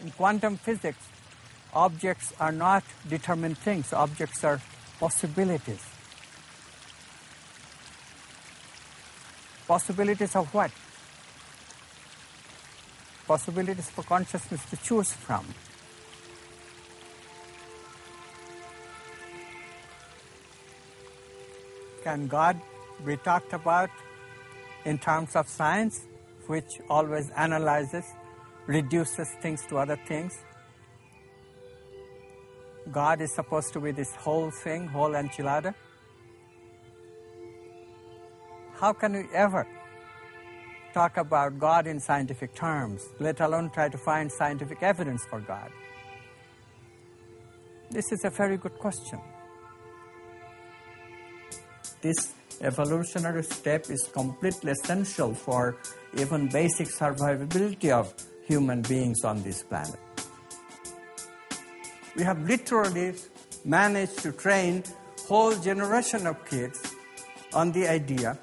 In quantum physics, objects are not determined things. Objects are possibilities. Possibilities of what? Possibilities for consciousness to choose from. Can God be talked about in terms of science, which always analyzes, reduces things to other things? God is supposed to be this whole thing, whole enchilada? How can we ever talk about God in scientific terms, let alone try to find scientific evidence for God? This is a very good question. This evolutionary step is completely essential for even basic survivability of human beings on this planet. We have literally managed to train a whole generation of kids on the idea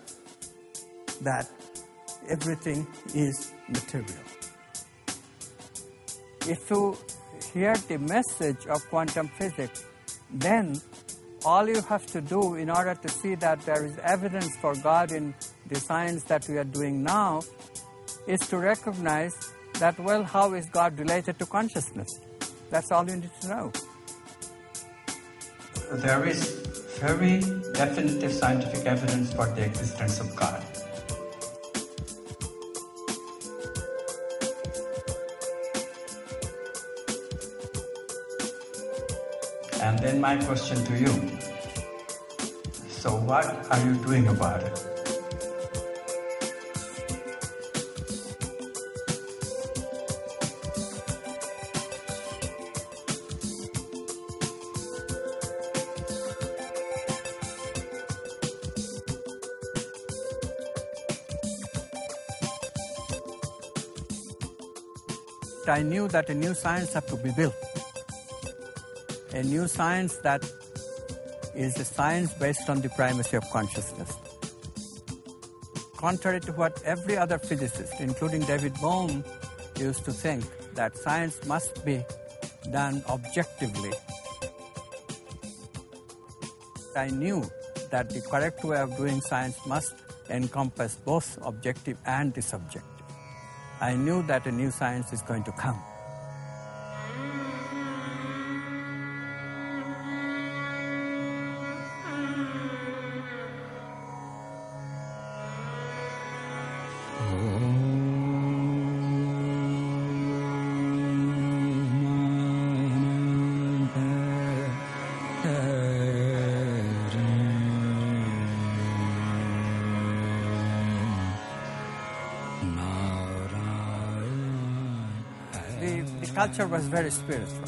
that everything is material. If you hear the message of quantum physics, then all you have to do in order to see that there is evidence for God in the science that we are doing now is to recognize that, well, how is God related to consciousness? That's all you need to know. There is very definitive scientific evidence for the existence of God. And then my question to you, so what are you doing about it? I knew that a new science had to be built. A new science that is a science based on the primacy of consciousness. Contrary to what every other physicist, including David Bohm, used to think, that science must be done objectively. I knew that the correct way of doing science must encompass both objective and the subjective. I knew that a new science is going to come. The culture was very spiritual.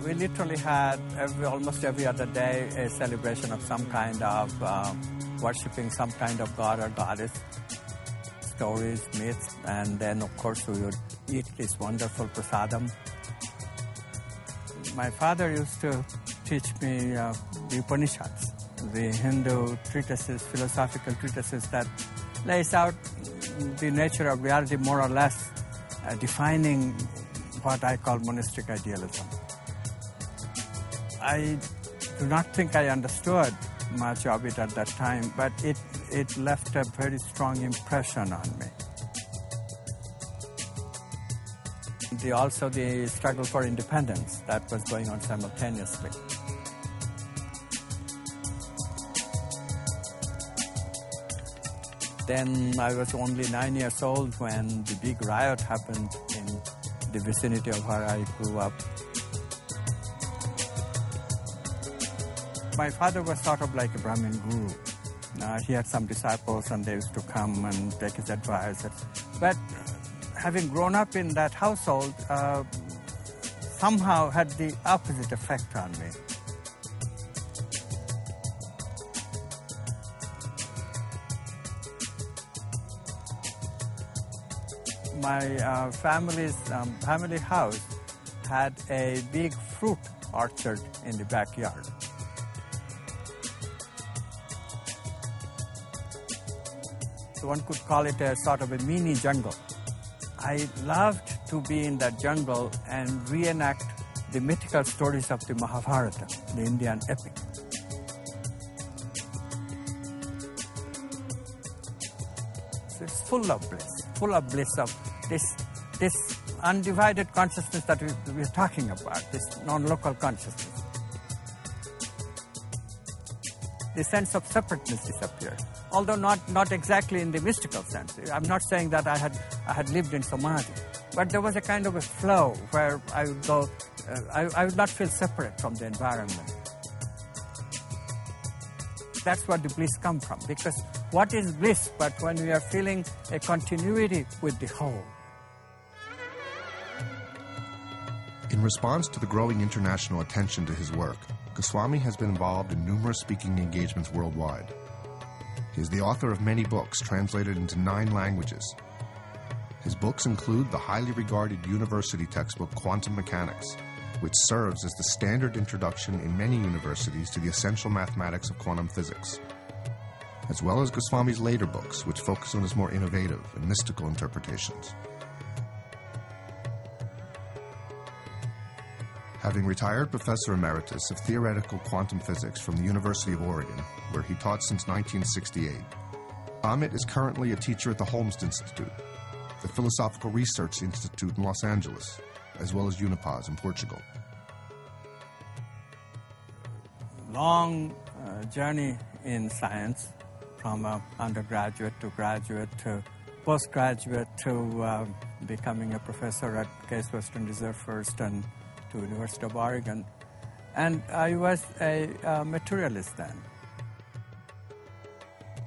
We literally had almost every other day a celebration of some kind of worshipping some kind of god or goddess, stories, myths, and then of course we would eat this wonderful prasadam. My father used to teach me the Upanishads, the Hindu treatises, philosophical treatises that lays out the nature of reality more or less, defining what I call monastic idealism. I do not think I understood much of it at that time, but it left a very strong impression on me. Also the struggle for independence that was going on simultaneously. Then I was only 9 years old when the big riot happened in the vicinity of where I grew up. My father was sort of like a Brahmin guru. He had some disciples and they used to come and take his advice. But having grown up in that household, somehow had the opposite effect on me. My family house had a big fruit orchard in the backyard. So one could call it a sort of a mini jungle. I loved to be in that jungle and reenact the mythical stories of the Mahabharata, the Indian epic. So it's full of bliss of this undivided consciousness that we're talking about, this non-local consciousness. The sense of separateness disappeared, although not exactly in the mystical sense. I'm not saying that I had lived in samadhi, but there was a kind of a flow where I would go, I would not feel separate from the environment. That's where the bliss comes from, because what is bliss but when we are feeling a continuity with the whole? In response to the growing international attention to his work, Goswami has been involved in numerous speaking engagements worldwide. He is the author of many books translated into 9 languages. His books include the highly regarded university textbook Quantum Mechanics, which serves as the standard introduction in many universities to the essential mathematics of quantum physics, as well as Goswami's later books, which focus on his more innovative and mystical interpretations. Having retired Professor Emeritus of Theoretical Quantum Physics from the University of Oregon, where he taught since 1968, Amit is currently a teacher at the Holmes Institute, the Philosophical Research Institute in Los Angeles, as well as Unipaz in Portugal. Long journey in science, from undergraduate to graduate to postgraduate to becoming a professor at Case Western Reserve first and to University of Oregon. And I was a materialist then.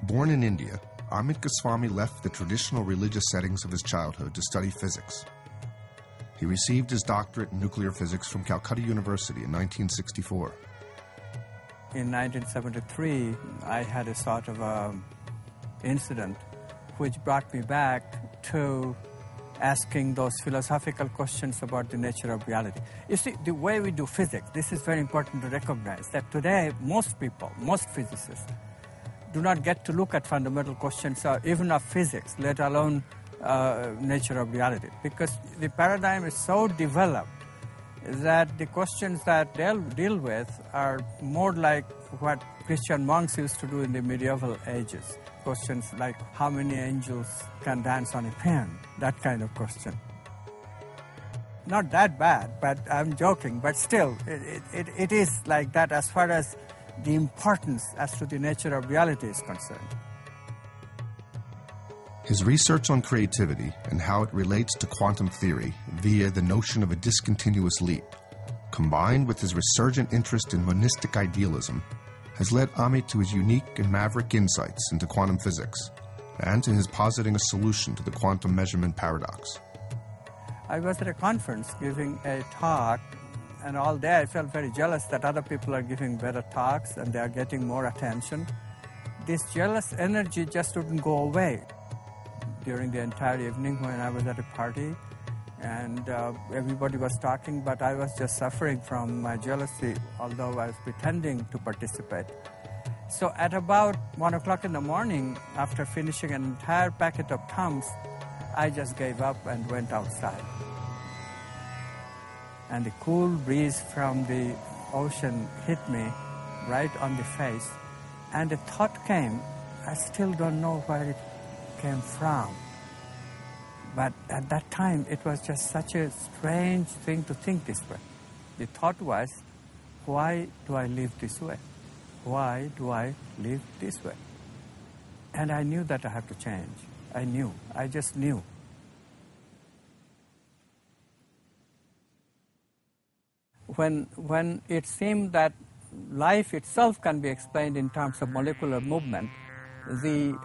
Born in India, Amit Goswami left the traditional religious settings of his childhood to study physics. He received his doctorate in nuclear physics from Calcutta University in 1964. In 1973, I had a sort of incident which brought me back to asking those philosophical questions about the nature of reality. You see, the way we do physics, this is very important to recognize that today most people, most physicists, do not get to look at fundamental questions even of physics, let alone nature of reality, because the paradigm is so developed that the questions that they'll deal with are more like what Christian monks used to do in the medieval ages. Questions like how many angels can dance on a pen, that kind of question. Not that bad, but I'm joking, but still, it is like that as far as the importance as to the nature of reality is concerned. His research on creativity and how it relates to quantum theory via the notion of a discontinuous leap, combined with his resurgent interest in monistic idealism, has led Amit to his unique and maverick insights into quantum physics and to his positing a solution to the quantum measurement paradox. I was at a conference giving a talk, and all day I felt very jealous that other people are giving better talks and they are getting more attention. This jealous energy just wouldn't go away during the entire evening when I was at a party, and everybody was talking, but I was just suffering from my jealousy, although I was pretending to participate. So at about 1 o'clock in the morning, after finishing an entire packet of thumbs, I just gave up and went outside. And the cool breeze from the ocean hit me right on the face, and a thought came. I still don't know where it came from. But at that time, it was just such a strange thing to think this way. The thought was, why do I live this way? Why do I live this way? And I knew that I had to change. I knew. I just knew. When it seemed that life itself can be explained in terms of molecular movement, the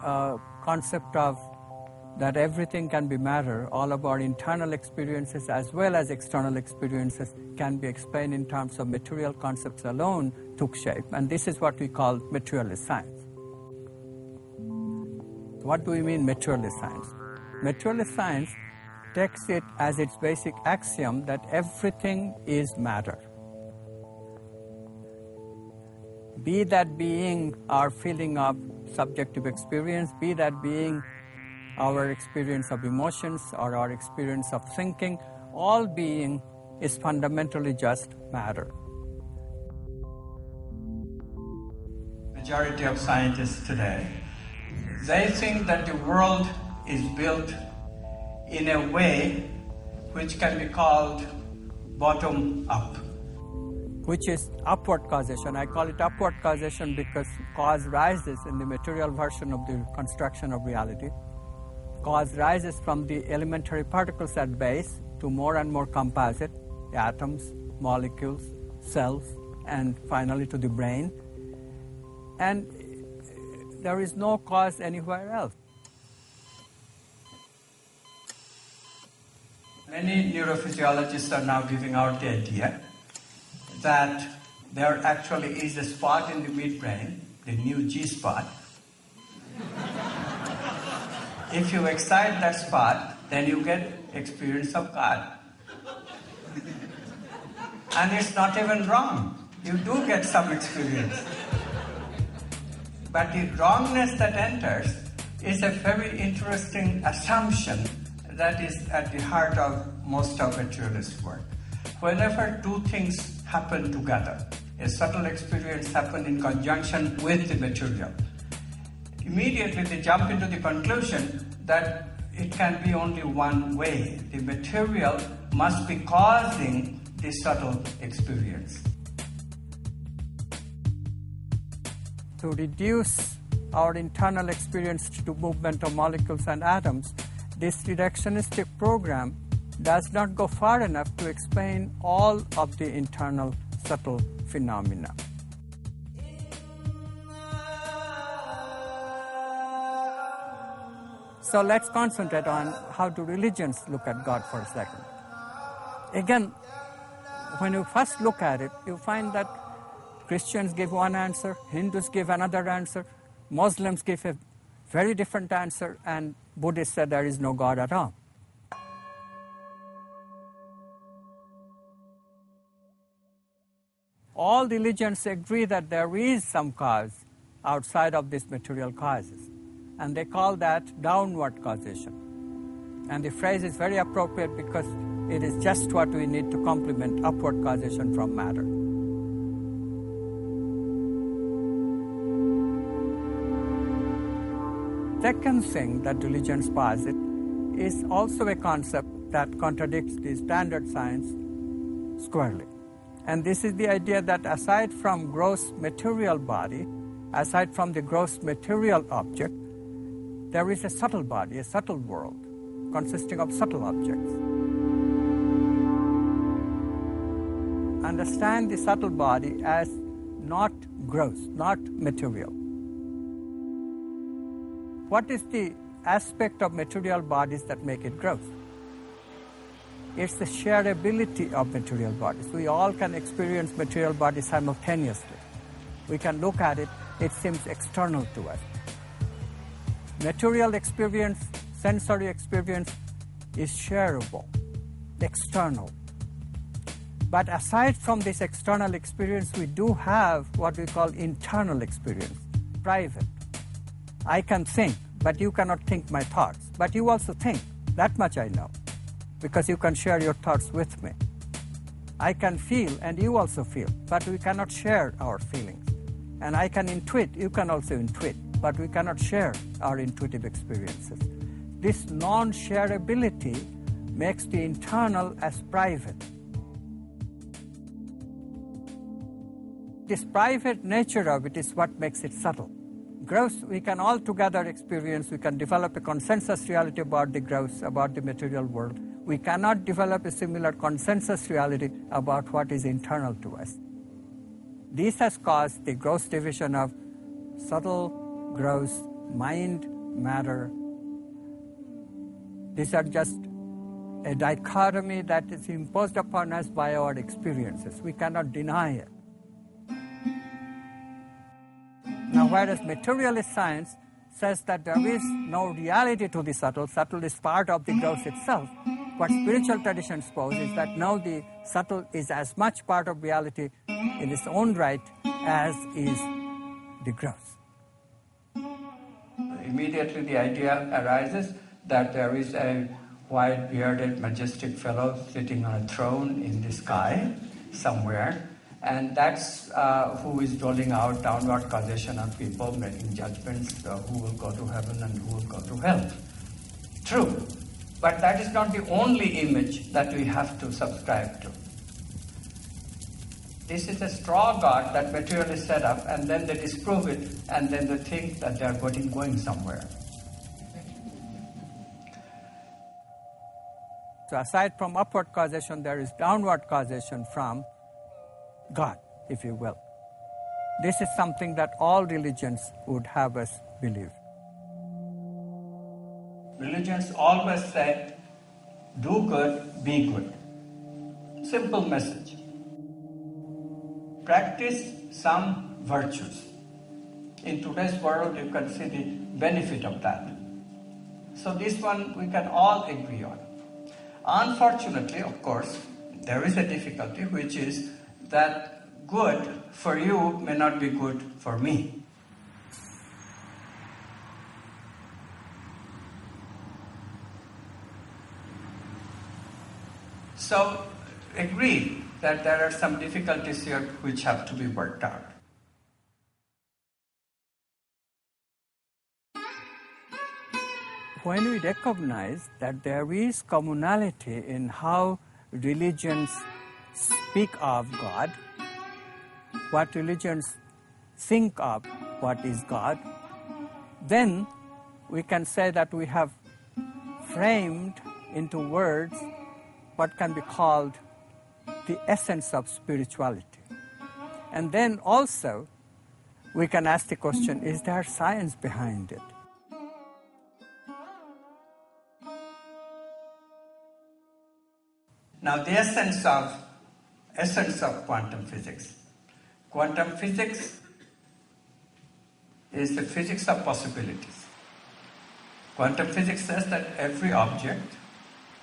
concept of that everything can be matter, all of our internal experiences as well as external experiences can be explained in terms of material concepts alone took shape. And this is what we call materialist science. What do we mean materialist science? Materialist science takes it as its basic axiom that everything is matter. Be that being our feeling of subjective experience, be that being our experience of emotions or our experience of thinking, all being is fundamentally just matter. Majority of scientists today, they think that the world is built in a way which can be called bottom up, which is upward causation. I call it upward causation because cause rises in the material version of the construction of reality. Cause rises from the elementary particles at base to more and more composite, atoms, molecules, cells, and finally to the brain. And there is no cause anywhere else. Many neurophysiologists are now giving out the idea that there actually is a spot in the midbrain, the new G spot. If you excite that spot, then you get experience of God. And it's not even wrong. You do get some experience. But the wrongness that enters is a very interesting assumption that is at the heart of most of materialist work. Whenever two things happen together, a subtle experience happens in conjunction with the material, immediately they jump into the conclusion that it can be only one way. The material must be causing the subtle experience. To reduce our internal experience to movement of molecules and atoms, this reductionistic program does not go far enough to explain all of the internal subtle phenomena. So let's concentrate on how do religions look at God for a second. Again, when you first look at it, you find that Christians give one answer, Hindus give another answer, Muslims give a very different answer, and Buddhists say there is no God at all. All religions agree that there is some cause outside of these material causes, and they call that downward causation. And the phrase is very appropriate because it is just what we need to complement upward causation from matter. Second thing that religions posit is also a concept that contradicts the standard science squarely. And this is the idea that aside from gross material body, aside from the gross material object, there is a subtle body, a subtle world, consisting of subtle objects. Understand the subtle body as not gross, not material. What is the aspect of material bodies that make it gross? It's the shareability of material bodies. We all can experience material bodies simultaneously. We can look at it, it seems external to us. Material experience, sensory experience is shareable, external. But aside from this external experience, we do have what we call internal experience, private. I can think, but you cannot think my thoughts. But you also think, that much I know, because you can share your thoughts with me. I can feel, and you also feel, but we cannot share our feelings. And I can intuit, you can also intuit, but we cannot share our intuitive experiences. This non-shareability makes the internal as private. This private nature of it is what makes it subtle. Gross, we can all together experience, we can develop a consensus reality about the gross, about the material world. We cannot develop a similar consensus reality about what is internal to us. This has caused the gross division of subtle, gross, mind, matter. These are just a dichotomy that is imposed upon us by our experiences. We cannot deny it. Now, whereas materialist science says that there is no reality to the subtle, subtle is part of the gross itself, what spiritual traditions pose is that now the subtle is as much part of reality in its own right as is the gross. Immediately the idea arises that there is a white, bearded, majestic fellow sitting on a throne in the sky somewhere, and that's who is doling out downward causation on people, making judgments, who will go to heaven and who will go to hell. True, but that is not the only image that we have to subscribe to. This is a straw god that materialists set up, and then they disprove it, and then they think that they are going somewhere. So aside from upward causation, there is downward causation from God, if you will. This is something that all religions would have us believe. Religions always say, do good, be good. Simple message. Practice some virtues. In today's world, you can see the benefit of that. So this one we can all agree on. Unfortunately, of course, there is a difficulty, which is that good for you may not be good for me. So, agree that there are some difficulties here which have to be worked out. When we recognize that there is commonality in how religions speak of God, what religions think of what is God, then we can say that we have framed into words what can be called the essence of spirituality. And then also we can ask the question, is there science behind it? Now the essence of quantum physics. Quantum physics is the physics of possibilities. Quantum physics says that every object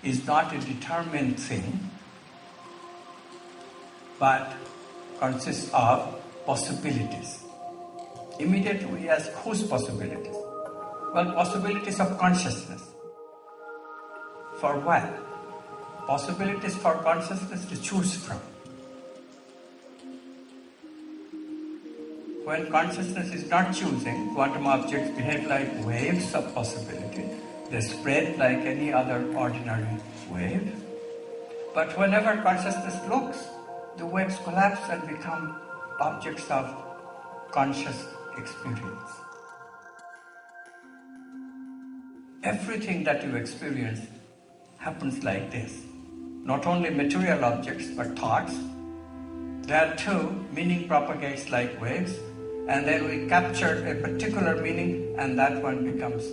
is not a determined thing, but consists of possibilities. Immediately we ask, whose possibilities? Well, possibilities of consciousness. For what? Possibilities for consciousness to choose from. When consciousness is not choosing, quantum objects behave like waves of possibility. They spread like any other ordinary wave. But whenever consciousness looks, the waves collapse and become objects of conscious experience. Everything that you experience happens like this. Not only material objects, but thoughts. There too, meaning propagates like waves, and then we capture a particular meaning, and that one becomes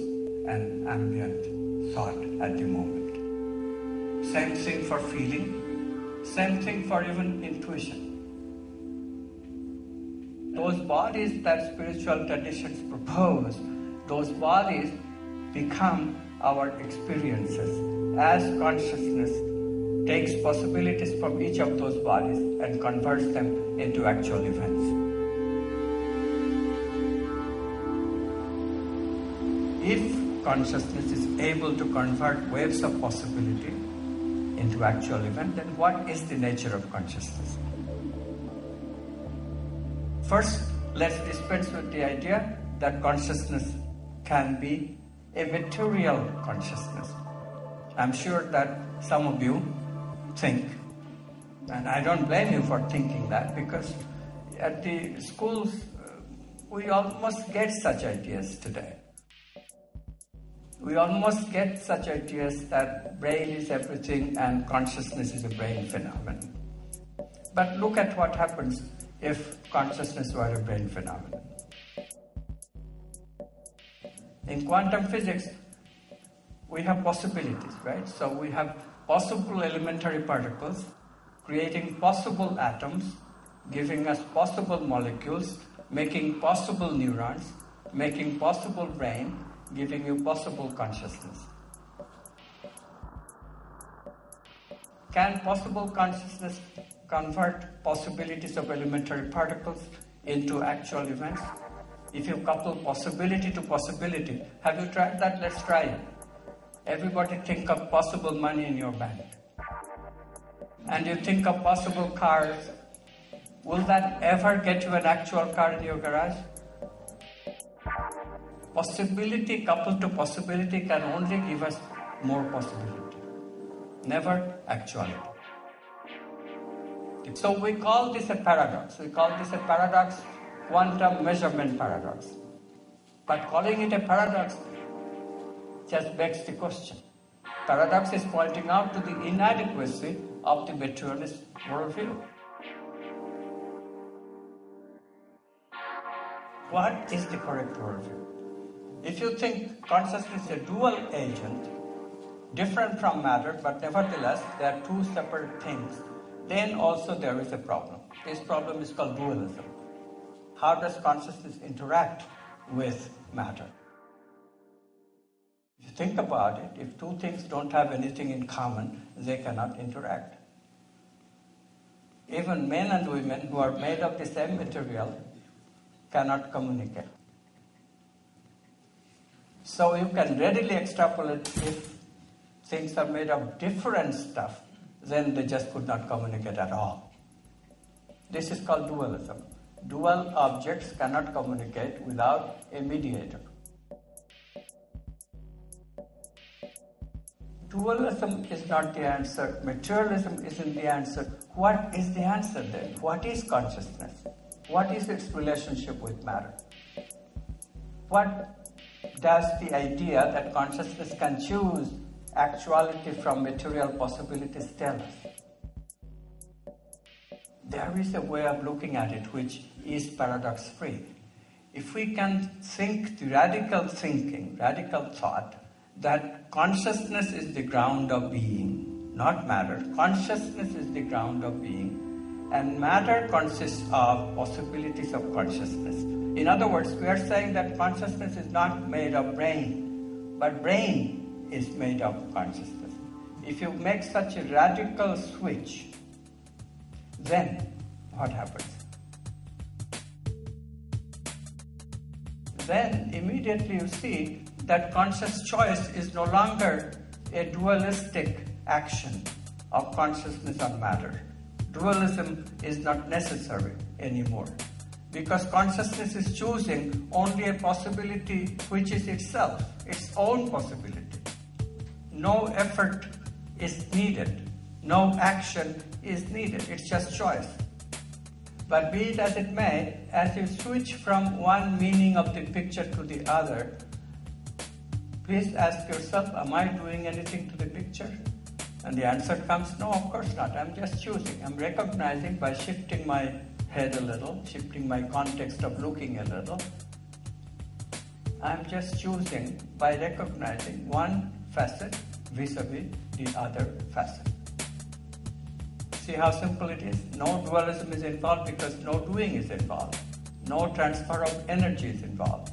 an ambient thought at the moment. Same thing for feeling, same thing for even intuition. Those bodies that spiritual traditions propose, those bodies become our experiences as consciousness takes possibilities from each of those bodies and converts them into actual events. If consciousness is able to convert waves of possibility into actual event, then what is the nature of consciousness? First, let's dispense with the idea that consciousness can be a material consciousness. I'm sure that some of you think, and I don't blame you for thinking that, because at the schools we almost get such ideas today. We almost get such ideas that brain is everything and consciousness is a brain phenomenon. But look at what happens if consciousness were a brain phenomenon. In quantum physics, we have possibilities, right? So we have possible elementary particles creating possible atoms, giving us possible molecules, making possible neurons, making possible brain, giving you possible consciousness. Can possible consciousness convert possibilities of elementary particles into actual events? If you couple possibility to possibility, have you tried that? Let's try it. Everybody think of possible money in your bank. And you think of possible cars. Will that ever get you an actual car in your garage? Possibility coupled to possibility can only give us more possibility, never actuality. So we call this a paradox. We call this a paradox, quantum measurement paradox. But calling it a paradox just begs the question. Paradox is pointing out to the inadequacy of the materialist worldview. What is the correct worldview? If you think consciousness is a dual agent, different from matter, but nevertheless they are two separate things, then also there is a problem. This problem is called dualism. How does consciousness interact with matter? If you think about it, if two things don't have anything in common, they cannot interact. Even men and women who are made of the same material cannot communicate. So you can readily extrapolate if things are made of different stuff, then they just could not communicate at all. This is called dualism. Dual objects cannot communicate without a mediator. Dualism is not the answer. Materialism isn't the answer. What is the answer then? What is consciousness? What is its relationship with matter? What does the idea that consciousness can choose actuality from material possibilities tell us? There is a way of looking at it which is paradox-free. If we can think the radical thinking, radical thought, that consciousness is the ground of being, not matter. Consciousness is the ground of being, and matter consists of possibilities of consciousness. In other words, we are saying that consciousness is not made of brain, but brain is made of consciousness. If you make such a radical switch, then what happens? Then immediately you see that conscious choice is no longer a dualistic action of consciousness on matter. Dualism is not necessary anymore, because consciousness is choosing only a possibility which is itself, its own possibility. No effort is needed, no action is needed, it's just choice. But be it as it may, as you switch from one meaning of the picture to the other, please ask yourself, am I doing anything to the picture? And the answer comes, no, of course not. I'm just choosing. I'm recognizing by shifting my head a little, shifting my context of looking a little. I'm just choosing by recognizing one facet vis-a-vis the other facet. See how simple it is? No dualism is involved because no doing is involved. No transfer of energy is involved.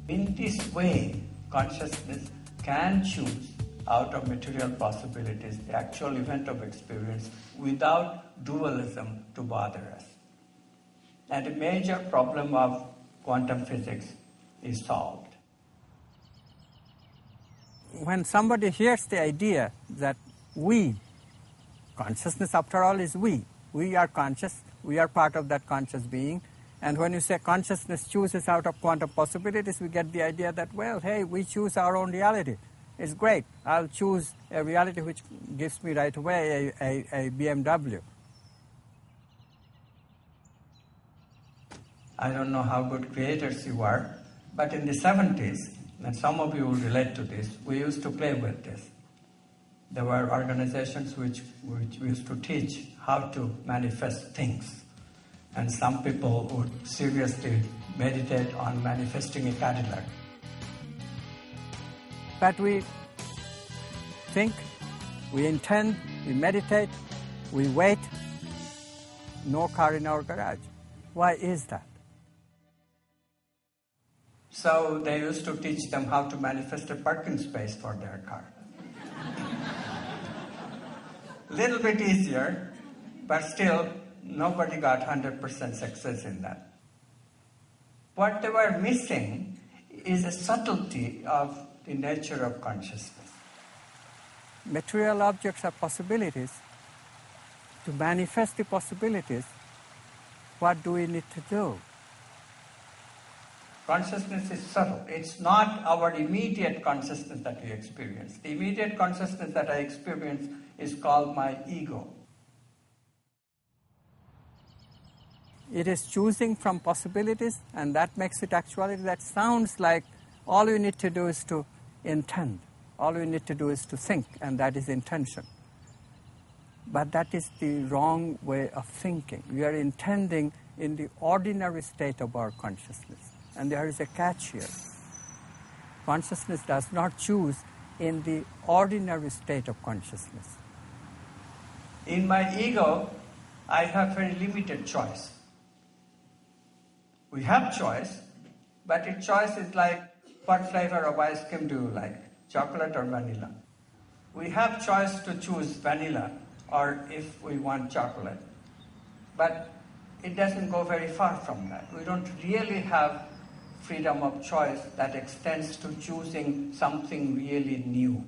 In this way, consciousness can choose out of material possibilities the actual event of experience without dualism to bother us. And a major problem of quantum physics is solved. When somebody hears the idea that we, consciousness after all is we are conscious, we are part of that conscious being, and when you say consciousness chooses out of quantum possibilities, we get the idea that, well, hey, we choose our own reality. It's great. I'll choose a reality which gives me right away a BMW. I don't know how good creators you are, but in the 70s, and some of you will relate to this, we used to play with this. There were organizations which used to teach how to manifest things. And some people would seriously meditate on manifesting a Cadillac. But we think, we intend, we meditate, we wait, no car in our garage. Why is that? So they used to teach them how to manifest a parking space for their car. Little bit easier, but still nobody got 100% success in that. What they were missing is a subtlety of the nature of consciousness. Material objects are possibilities. To manifest the possibilities, what do we need to do? Consciousness is subtle. It's not our immediate consciousness that we experience. The immediate consciousness that I experience is called my ego. It is choosing from possibilities, and that makes it actuality. That sounds like all you need to do is to intend. All you need to do is to think, and that is intention. But that is the wrong way of thinking. We are intending in the ordinary state of our consciousness. And there is a catch here. Consciousness does not choose in the ordinary state of consciousness. In my ego, I have very limited choice. We have choice, but the choice is like, what flavor of ice cream do you like, chocolate or vanilla? We have choice to choose vanilla, or if we want chocolate. But it doesn't go very far from that. We don't really have freedom of choice that extends to choosing something really new.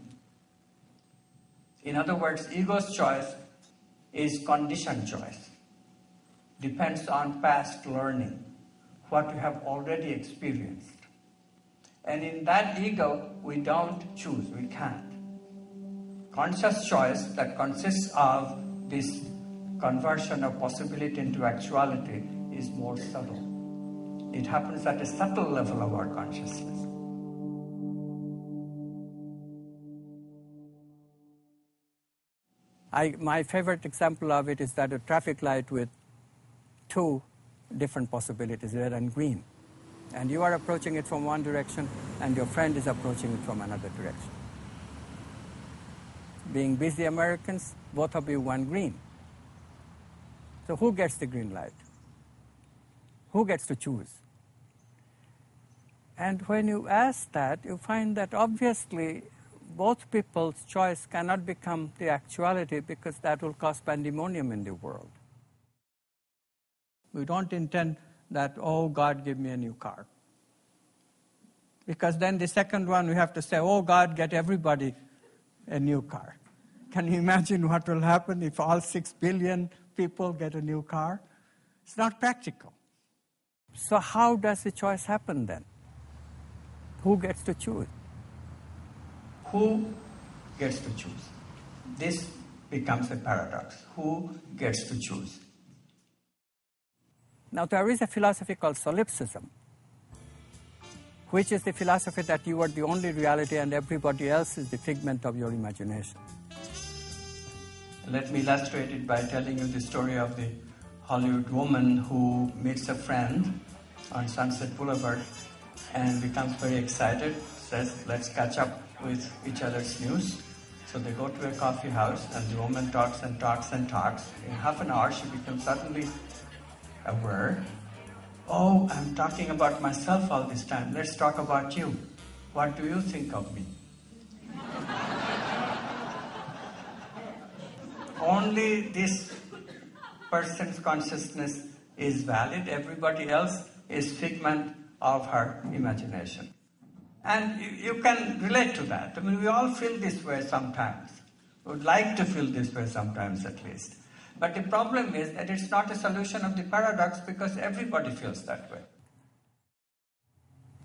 In other words, ego's choice is conditioned choice. Depends on past learning, what we have already experienced. And in that ego, we don't choose, we can't. Conscious choice that consists of this conversion of possibility into actuality is more subtle. It happens at a subtle level of our consciousness. My favorite example of it is that a traffic light with two different possibilities, red and green. And you are approaching it from one direction, and your friend is approaching it from another direction. Being busy Americans, both of you want green. So who gets the green light? Who gets to choose? And when you ask that, you find that obviously both people's choice cannot become the actuality, because that will cause pandemonium in the world. We don't intend that, oh, God, give me a new car. Because then the second one, we have to say, oh, God, get everybody a new car. Can you imagine what will happen if all 6 billion people get a new car? It's not practical. So how does the choice happen then? Who gets to choose? Who gets to choose? This becomes a paradox. Who gets to choose? Now, there is a philosophy called solipsism, which is the philosophy that you are the only reality and everybody else is the figment of your imagination. Let me illustrate it by telling you the story of the Hollywood woman who meets a friend on Sunset Boulevard and becomes very excited, says, let's catch up with each other's news. So they go to a coffee house, and the woman talks and talks and talks. In half an hour, she becomes suddenly aware, oh, I'm talking about myself all this time. Let's talk about you. What do you think of me? Only this person's consciousness is valid. Everybody else is figment of her imagination. And you can relate to that. I mean, we all feel this way sometimes. We would like to feel this way sometimes at least. But the problem is that it's not a solution of the paradox, because everybody feels that way.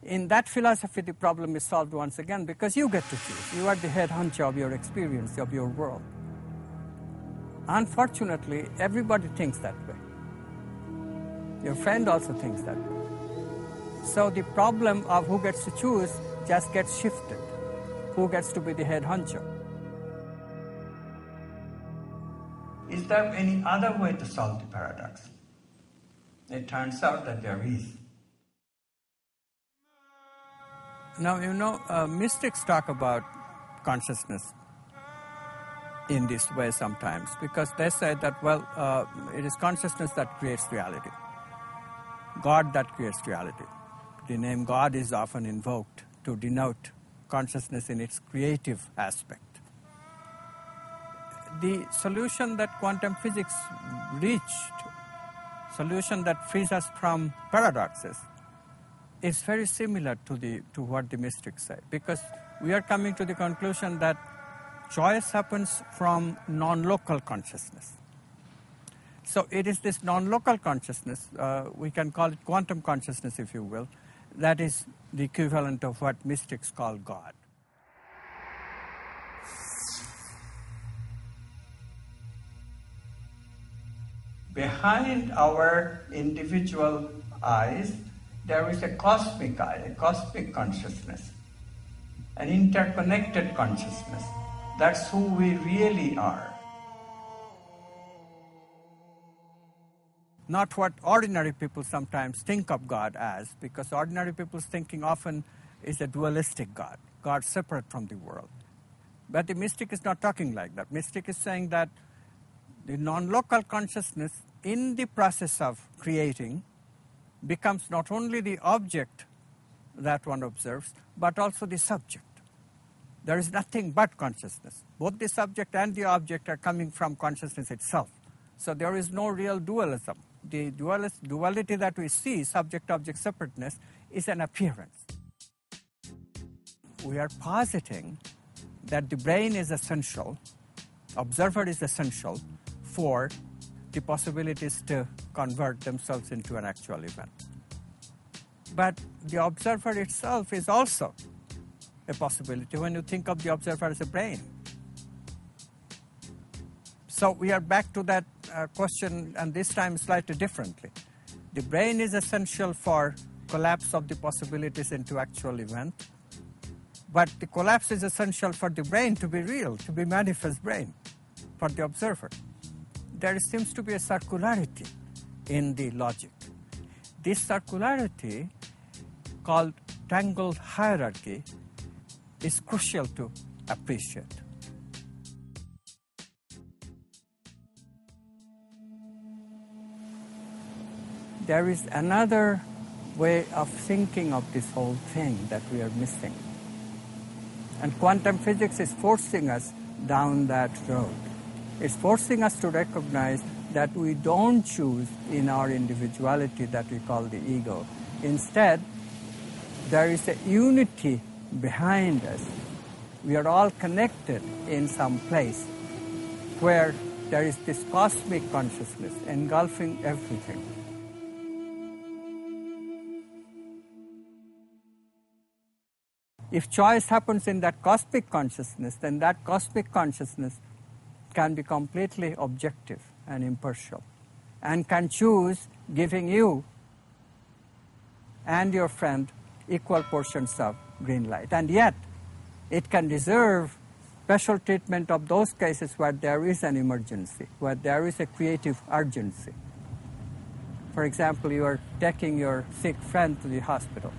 In that philosophy, the problem is solved once again, because you get to choose. You are the head honcho of your experience, of your world. Unfortunately, everybody thinks that way. Your friend also thinks that way. So the problem of who gets to choose just gets shifted. Who gets to be the head honcho? Is there any other way to solve the paradox? It turns out that there is. Now, mystics talk about consciousness in this way sometimes, because they say that, it is consciousness that creates reality. God that creates reality. The name God is often invoked to denote consciousness in its creative aspect. The solution that quantum physics reached, solution that frees us from paradoxes, is very similar to what the mystics say, because we are coming to the conclusion that choice happens from non-local consciousness. So it is this non-local consciousness, we can call it quantum consciousness if you will, that is the equivalent of what mystics call God. Behind our individual eyes, there is a cosmic eye, a cosmic consciousness, an interconnected consciousness. That's who we really are. Not what ordinary people sometimes think of God as, because ordinary people's thinking often is a dualistic God, God separate from the world. But the mystic is not talking like that. Mystic is saying that the non-local consciousness in the process of creating becomes not only the object that one observes, but also the subject. There is nothing but consciousness. Both the subject and the object are coming from consciousness itself. So there is no real dualism. The duality that we see, subject-object separateness, is an appearance. We are positing that the brain is essential, observer is essential for the possibilities to convert themselves into an actual event. But the observer itself is also a possibility when you think of the observer as a brain. So we are back to that question, and this time slightly differently. The brain is essential for collapse of the possibilities into actual event, but the collapse is essential for the brain to be real, to be manifest brain, for the observer. There seems to be a circularity in the logic. This circularity, called tangled hierarchy, is crucial to appreciate. There is another way of thinking of this whole thing that we are missing. And quantum physics is forcing us down that road. It's forcing us to recognize that we don't choose in our individuality that we call the ego. Instead, there is a unity behind us. We are all connected in some place where there is this cosmic consciousness engulfing everything. If choice happens in that cosmic consciousness, then that cosmic consciousness can be completely objective and impartial and can choose giving you and your friend equal portions of green light. And yet, it can reserve special treatment of those cases where there is an emergency, where there is a creative urgency. For example, you are taking your sick friend to the hospital.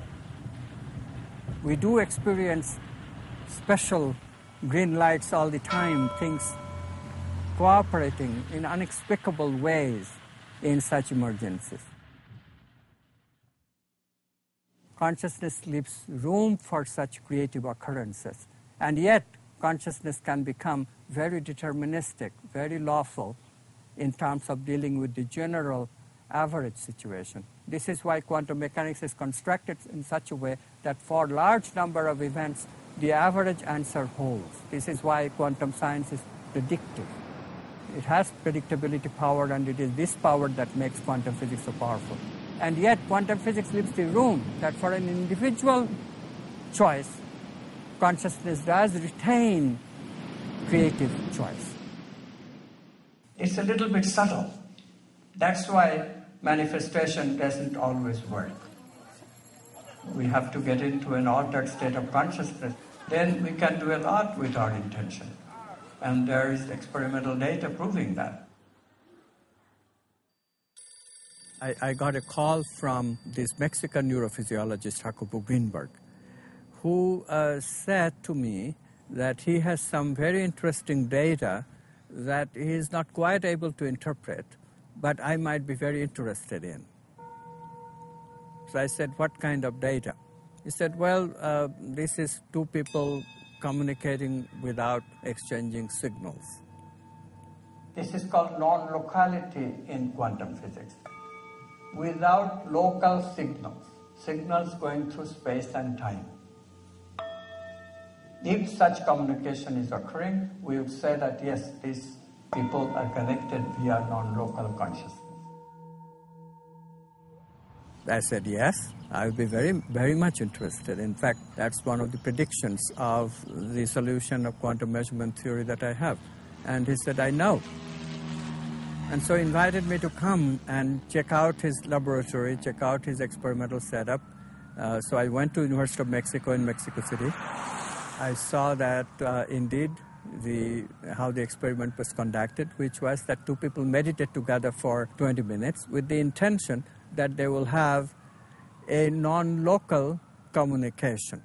We do experience special green lights all the time, things cooperating in inexplicable ways in such emergencies. Consciousness leaves room for such creative occurrences, and yet consciousness can become very deterministic, very lawful in terms of dealing with the general average situation. This is why quantum mechanics is constructed in such a way that for large number of events, the average answer holds. This is why quantum science is predictive. It has predictability power, and it is this power that makes quantum physics so powerful. And yet, quantum physics leaves the room that for an individual choice, consciousness does retain creative choice. It's a little bit subtle. That's why manifestation doesn't always work. We have to get into an altered state of consciousness. Then we can do a lot with our intention. And there is experimental data proving that. I got a call from this Mexican neurophysiologist, Jacobo Greenberg, who said to me that he has some very interesting data that he is not quite able to interpret, but I might be very interested in. So I said, what kind of data? He said, well, this is two people communicating without exchanging signals. This is called non-locality in quantum physics. Without local signals. signals going through space and time. If such communication is occurring, we would say that yes, these people are connected via non-local consciousness. I said yes, I would be very much interested. In fact, that's one of the predictions of the solution of quantum measurement theory that I have. And he said, I know. And so he invited me to come and check out his laboratory, check out his experimental setup. So I went to University of Mexico in Mexico City. I saw that indeed how the experiment was conducted, which was that two people meditate together for 20 minutes with the intention that they will have a non-local communication.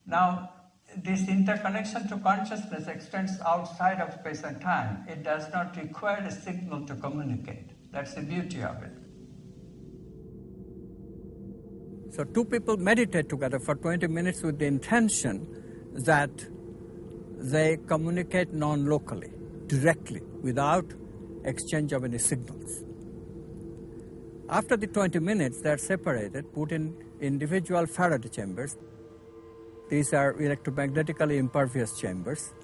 Now, this interconnection to consciousness extends outside of space and time. It does not require a signal to communicate. That's the beauty of it. So two people meditate together for 20 minutes with the intention that they communicate non-locally, directly, without exchange of any signals. After the 20 minutes, they are separated, put in individual Faraday chambers. These are electromagnetically impervious chambers.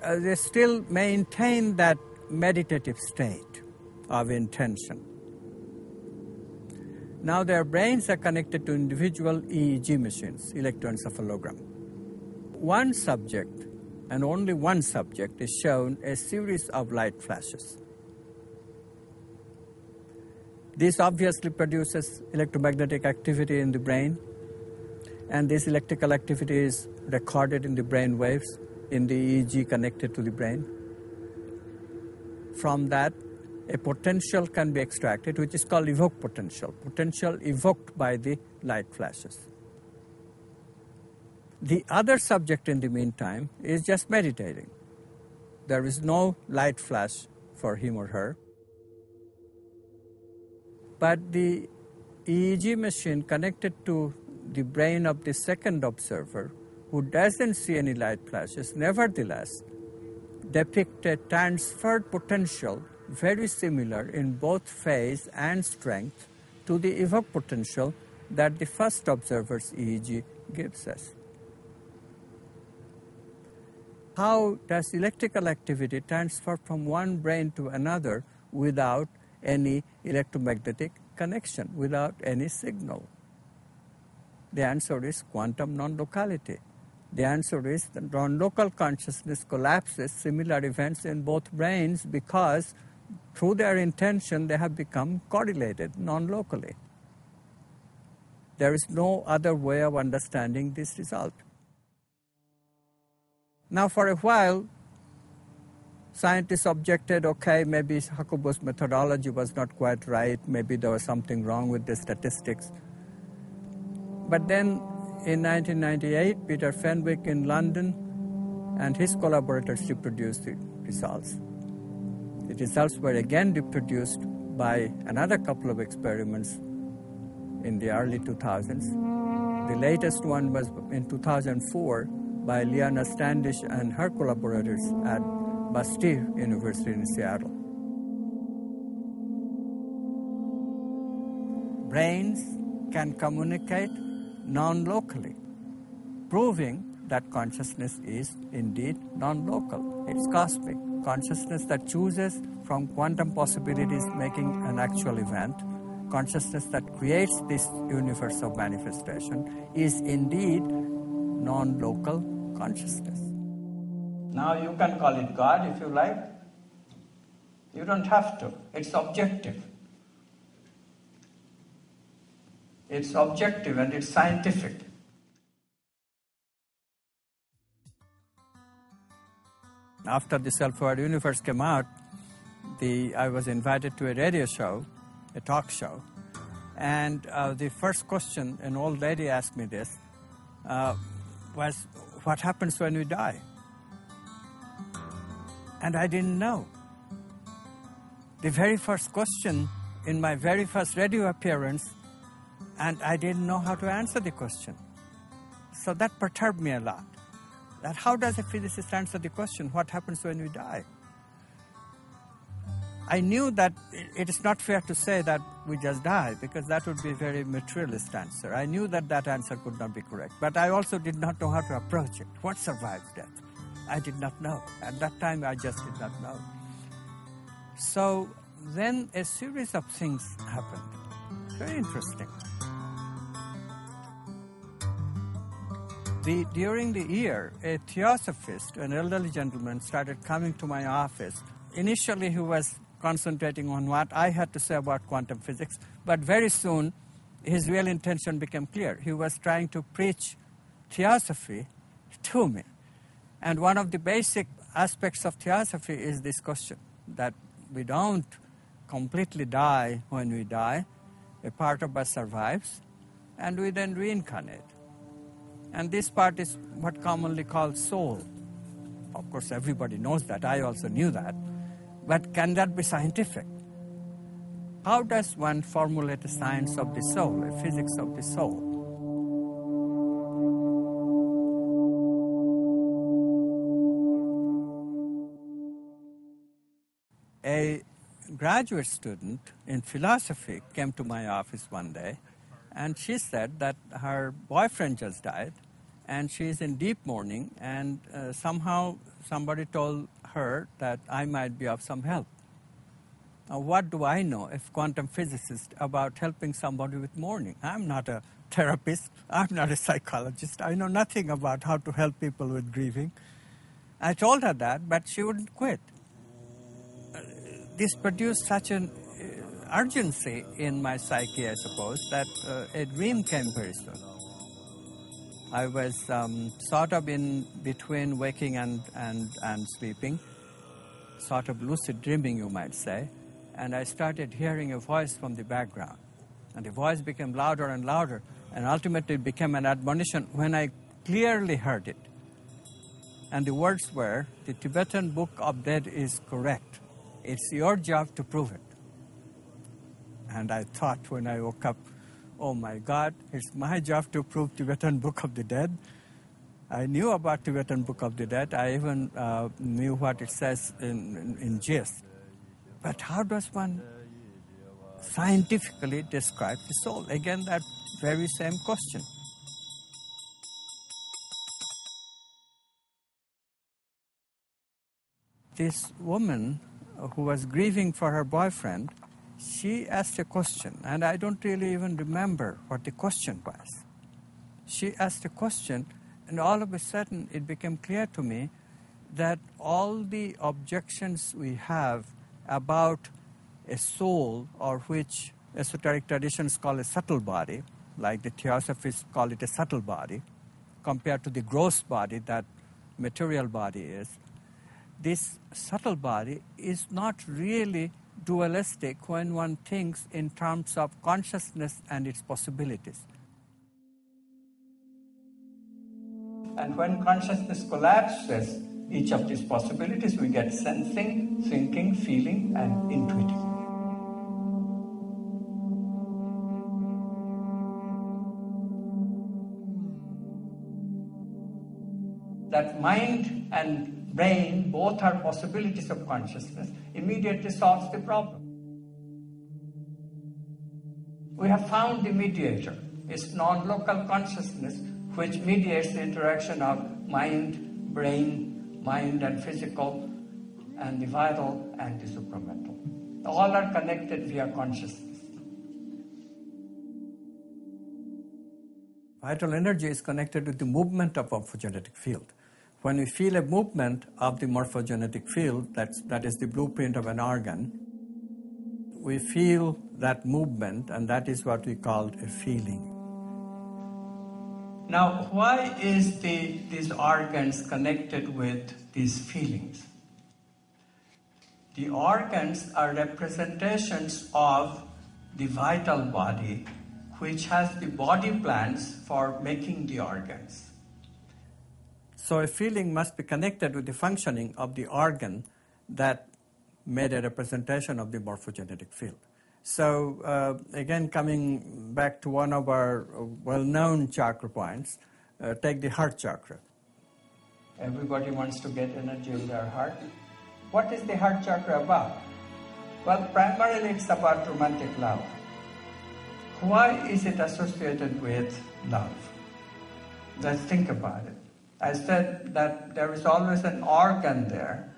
They still maintain that meditative state of intention. Now their brains are connected to individual EEG machines, electroencephalogram. One subject, and only one subject, is shown a series of light flashes. This obviously produces electromagnetic activity in the brain, and this electrical activity is recorded in the brain waves in the EEG connected to the brain. From that, a potential can be extracted, which is called evoked potential evoked by the light flashes. The other subject in the meantime is just meditating. There is no light flash for him or her. But the EEG machine connected to the brain of the second observer, who doesn't see any light flashes, nevertheless depict a transferred potential very similar in both phase and strength to the evoked potential that the first observer's EEG gives us. How does electrical activity transfer from one brain to another without any electromagnetic connection, without any signal? The answer is quantum non-locality. The answer is that non-local consciousness collapses similar events in both brains because through their intention they have become correlated non-locally. There is no other way of understanding this result. Now for a while, scientists objected, okay, maybe Hakubo's methodology was not quite right, maybe there was something wrong with the statistics. But then in 1998, Peter Fenwick in London and his collaborators reproduced the results. The results were again reproduced by another couple of experiments in the early 2000s. The latest one was in 2004 by Liana Standish and her collaborators at Bastille University in Seattle. Brains can communicate non-locally, proving that consciousness is indeed non-local. It's cosmic. Consciousness that chooses from quantum possibilities making an actual event, consciousness that creates this universe of manifestation, is indeed non-local consciousness. Now you can call it God if you like. You don't have to. It's objective. It's objective and it's scientific. After the Self-Aware Universe came out, I was invited to a radio show, a talk show, and the first question an old lady asked me this was, what happens when we die? And I didn't know. The very first question in my very first radio appearance, and I didn't know how to answer the question. So that perturbed me a lot. That how does a physicist answer the question, what happens when we die? I knew that it is not fair to say that we just die, because that would be a very materialist answer. I knew that that answer could not be correct, but I also did not know how to approach it. What survives death? I did not know. At that time, I just did not know. So then a series of things happened. Very interesting. During the year, a theosophist, an elderly gentleman, started coming to my office. Initially, he was concentrating on what I had to say about quantum physics, but very soon his real intention became clear. He was trying to preach theosophy to me. And one of the basic aspects of theosophy is this question, that we don't completely die when we die. A part of us survives, and we then reincarnate. And this part is what commonly called soul. Of course, everybody knows that. I also knew that. But can that be scientific? How does one formulate a science of the soul, a physics of the soul? A graduate student in philosophy came to my office one day, and she said that her boyfriend just died, and she's in deep mourning, and somehow somebody told her that I might be of some help. Now, what do I know, as quantum physicist, about helping somebody with mourning? I'm not a therapist. I'm not a psychologist. I know nothing about how to help people with grieving. I told her that, but she wouldn't quit. This produced such an urgency in my psyche, I suppose, that a dream came very soon. I was sort of in between waking and sleeping, sort of lucid dreaming, you might say, and I started hearing a voice from the background. And the voice became louder and louder, and ultimately it became an admonition when I clearly heard it. And the words were, "The Tibetan Book of Dead is correct. It's your job to prove it." And I thought when I woke up, oh my God, it's my job to prove Tibetan Book of the Dead. I knew about Tibetan Book of the Dead. I even knew what it says in gist. But how does one scientifically describe the soul? Again, that very same question. This woman who was grieving for her boyfriend, she asked a question, and I don't really even remember what the question was. She asked a question, and all of a sudden it became clear to me that all the objections we have about a soul, or which esoteric traditions call a subtle body, like the theosophists call it a subtle body, compared to the gross body that material body is, this subtle body is not really dualistic when one thinks in terms of consciousness and its possibilities. And when consciousness collapses each of these possibilities, we get sensing, thinking, feeling, and intuiting. That mind and brain both are possibilities of consciousness immediately solves the problem. We have found the mediator. It's non-local consciousness which mediates the interaction of mind, brain, mind and physical, and the vital and the supramental. All are connected via consciousness. Vital energy is connected with the movement of morphogenetic field. When we feel a movement of the morphogenetic field, that is the blueprint of an organ, we feel that movement, and that is what we call a feeling. Now, why is these organs connected with these feelings? The organs are representations of the vital body, which has the body plans for making the organs. So a feeling must be connected with the functioning of the organ that made a representation of the morphogenetic field. So again, coming back to one of our well-known chakra points, take the heart chakra. Everybody wants to get energy in their heart. What is the heart chakra about? Well, primarily it's about romantic love. Why is it associated with love? Let's think about it. I said that there is always an organ there,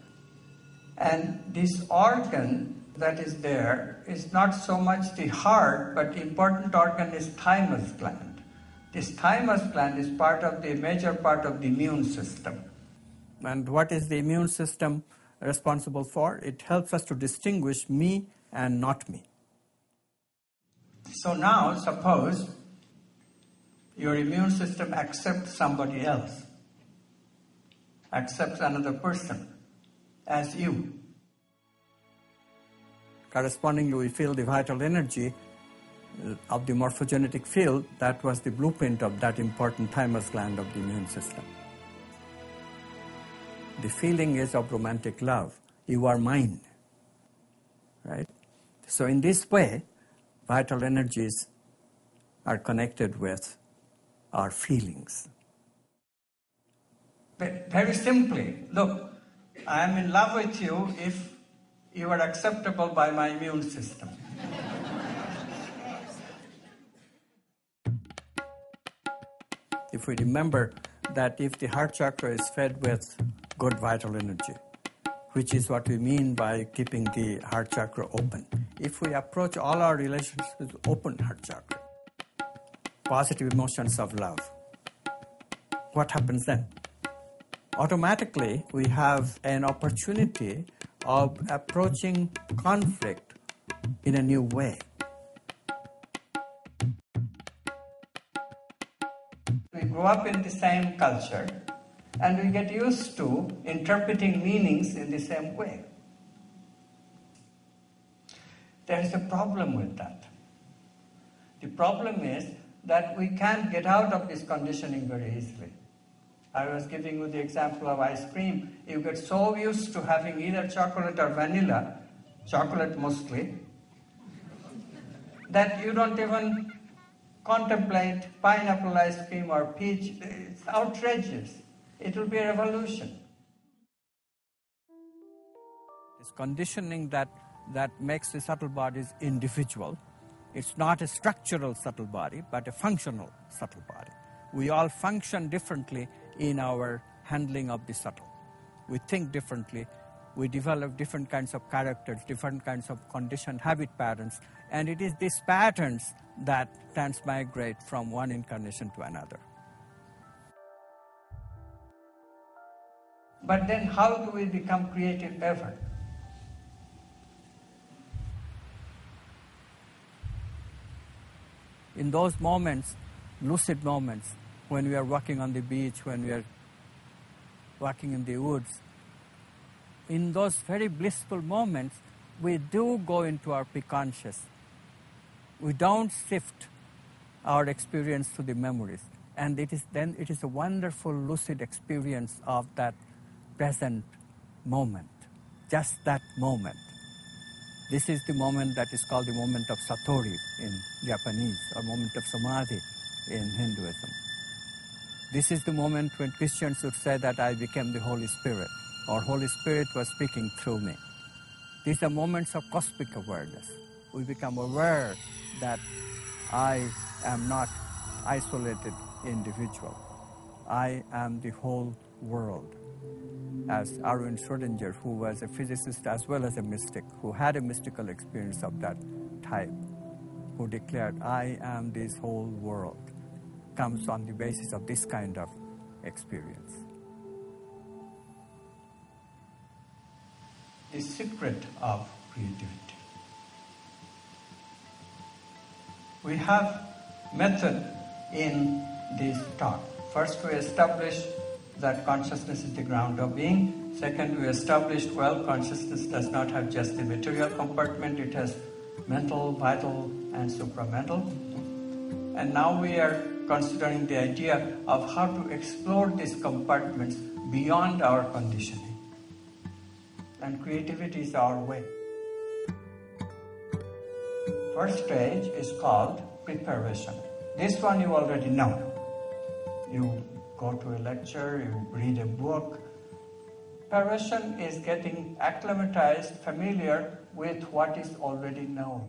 and this organ that is there is not so much the heart, but the important organ is thymus gland. This thymus gland is major part of the immune system. And what is the immune system responsible for? It helps us to distinguish me and not me. So now, suppose your immune system accepts somebody else, accepts another person as you. Correspondingly, we feel the vital energy of the morphogenetic field. That was the blueprint of that important thymus gland of the immune system. The feeling is of romantic love. You are mine, right? So in this way, vital energies are connected with our feelings. Very simply, look, I am in love with you if you are acceptable by my immune system. If we remember that if the heart chakra is fed with good vital energy, which is what we mean by keeping the heart chakra open. If we approach all our relationships with open heart chakra, positive emotions of love, what happens then? Automatically, we have an opportunity of approaching conflict in a new way. We grow up in the same culture, and we get used to interpreting meanings in the same way. There is a problem with that. The problem is that we can't get out of this conditioning very easily. I was giving you the example of ice cream. You get so used to having either chocolate or vanilla, chocolate mostly, that you don't even contemplate pineapple ice cream or peach. It's outrageous. It will be a revolution. It's conditioning that makes the subtle bodies individual. It's not a structural subtle body, but a functional subtle body. We all function differently in our handling of the subtle. We think differently. We develop different kinds of characters, different kinds of conditioned habit patterns, and it is these patterns that transmigrate from one incarnation to another. But then how do we become creative ever? In those moments, lucid moments, when we are walking on the beach, when we are walking in the woods, in those very blissful moments, we do go into our pre-conscious. We don't sift our experience to the memories. And it is a wonderful lucid experience of that present moment, just that moment. This is the moment that is called the moment of Satori in Japanese, or moment of Samadhi in Hinduism. This is the moment when Christians would say that I became the Holy Spirit, or Holy Spirit was speaking through me. These are moments of cosmic awareness. We become aware that I am not isolated individual. I am the whole world. As Erwin Schrödinger, who was a physicist as well as a mystic, who had a mystical experience of that type, who declared, I am this whole world, comes on the basis of this kind of experience. The secret of creativity. We have method in this talk. First, we establish that consciousness is the ground of being. Second, we established, well, consciousness does not have just the material compartment. It has mental, vital, and supramental. And now we are considering the idea of how to explore these compartments beyond our conditioning. And creativity is our way. First stage is called preparation. This one you already know. You go to a lecture, you read a book, Preparation is getting acclimatized, familiar with what is already known.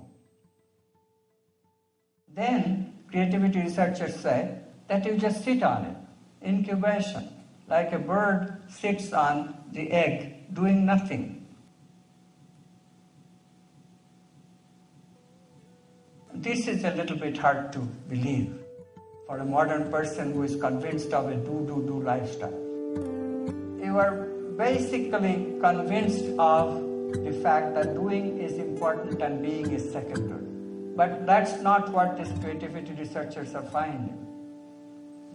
Then creativity researchers say that you just sit on it. Incubation, like a bird sits on the egg, doing nothing. This is a little bit hard to believe for a modern person who is convinced of a do lifestyle. You are basically convinced of the fact that doing is important and being is secondary. But that's not what these creativity researchers are finding.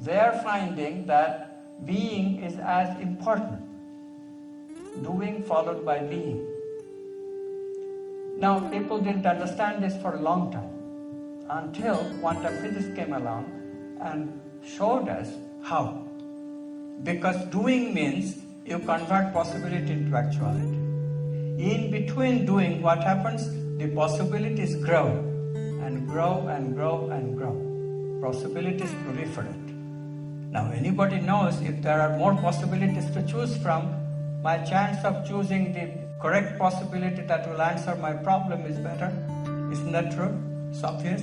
They are finding that being is as important. Doing followed by being. Now, people didn't understand this for a long time until quantum physics came along and showed us how. Because doing means you convert possibility into actuality. In between doing, what happens? The possibilities grow and grow and grow and grow. Possibilities proliferate. Now anybody knows if there are more possibilities to choose from, my chance of choosing the correct possibility that will answer my problem is better. Isn't that true? It's obvious.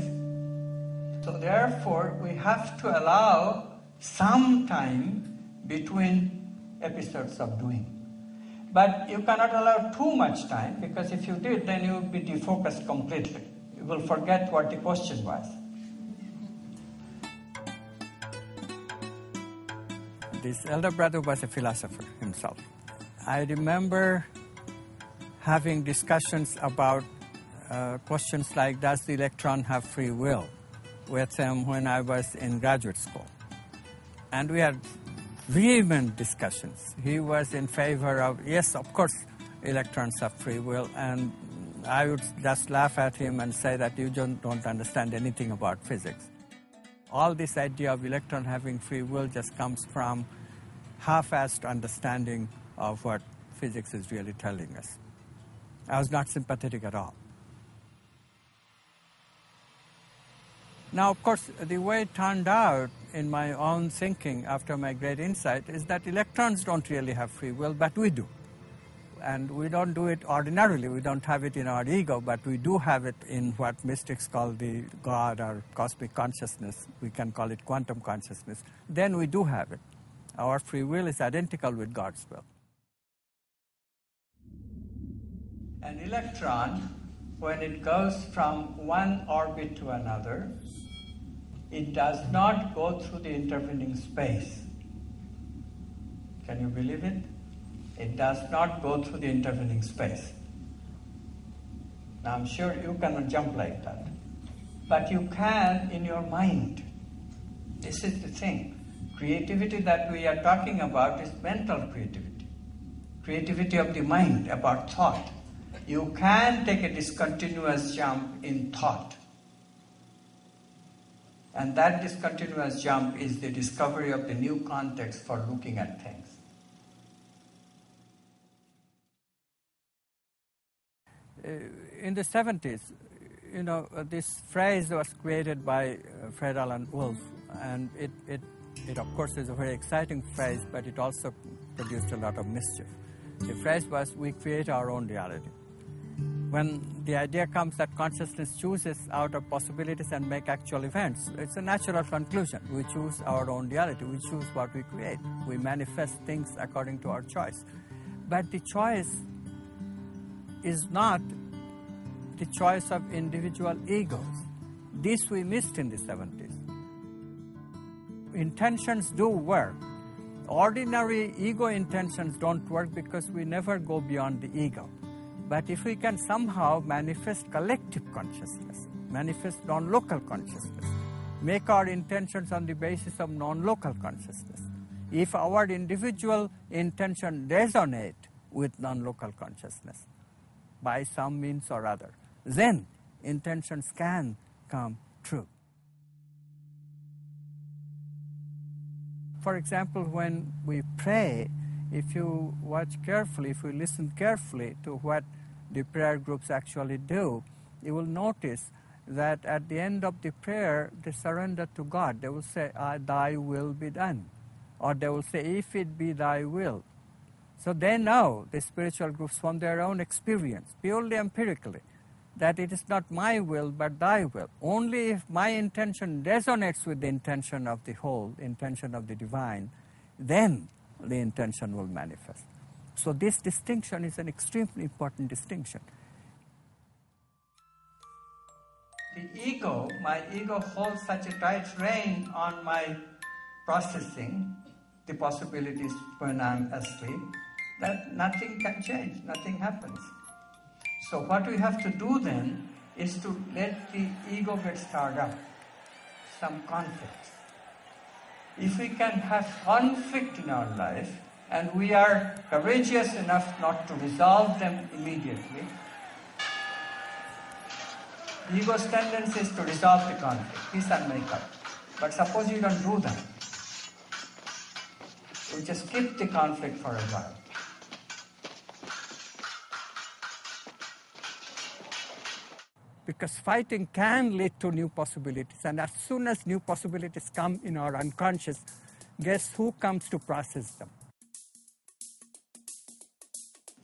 So therefore, we have to allow some time between episodes of doing. But you cannot allow too much time, because if you did, then you would be defocused completely. You will forget what the question was. This elder brother was a philosopher himself. I remember having discussions about questions like, does the electron have free will, with him when I was in graduate school. And we had vehement discussions. He was in favor of, yes, of course, electrons have free will, and I would just laugh at him and say that you don't understand anything about physics. All this idea of electron having free will just comes from half-assed understanding of what physics is really telling us. I was not sympathetic at all. Now, of course, the way it turned out in my own thinking after my great insight is that electrons don't really have free will, but we do. And we don't do it ordinarily. We don't have it in our ego, but we do have it in what mystics call the God or cosmic consciousness. We can call it quantum consciousness. Then we do have it. Our free will is identical with God's will. An electron, when it goes from one orbit to another, it does not go through the intervening space. Can you believe it? It does not go through the intervening space. Now I'm sure you cannot jump like that. But you can in your mind. This is the thing. Creativity that we are talking about is mental creativity. Creativity of the mind, about thought. You can take a discontinuous jump in thought. And that discontinuous jump is the discovery of the new context for looking at things. In the 70s, this phrase was created by Fred Alan Wolf, and it of course is a very exciting phrase, but it also produced a lot of mischief. The phrase was, we create our own reality. When the idea comes that consciousness chooses out of possibilities and make actual events, it's a natural conclusion. We choose our own reality. We choose what we create. We manifest things according to our choice. But the choice is not the choice of individual egos. This we missed in the 70s. Intentions do work. Ordinary ego intentions don't work because we never go beyond the ego. But if we can somehow manifest collective consciousness, manifest non-local consciousness, make our intentions on the basis of non-local consciousness, if our individual intention resonate with non-local consciousness by some means or other, then intentions can come true. For example, when we pray, if you watch carefully, if you listen carefully to what the prayer groups actually do, you will notice that at the end of the prayer, they surrender to God. They will say, thy will be done. Or they will say, if it be thy will. So they know, the spiritual groups, from their own experience, purely empirically, that it is not my will but thy will. Only if my intention resonates with the intention of the whole, intention of the divine, then the intention will manifest. So this distinction is an extremely important distinction. The ego, my ego holds such a tight rein on my processing the possibilities when I'm asleep that nothing can change, nothing happens. So what we have to do then is to let the ego get stirred up, some conflicts. If we can have conflict in our life and we are courageous enough not to resolve them immediately, the ego's tendency is to resolve the conflict, peace and make up. But suppose you don't do that. You just keep the conflict for a while. Because fighting can lead to new possibilities, and as soon as new possibilities come in our unconscious, guess who comes to process them?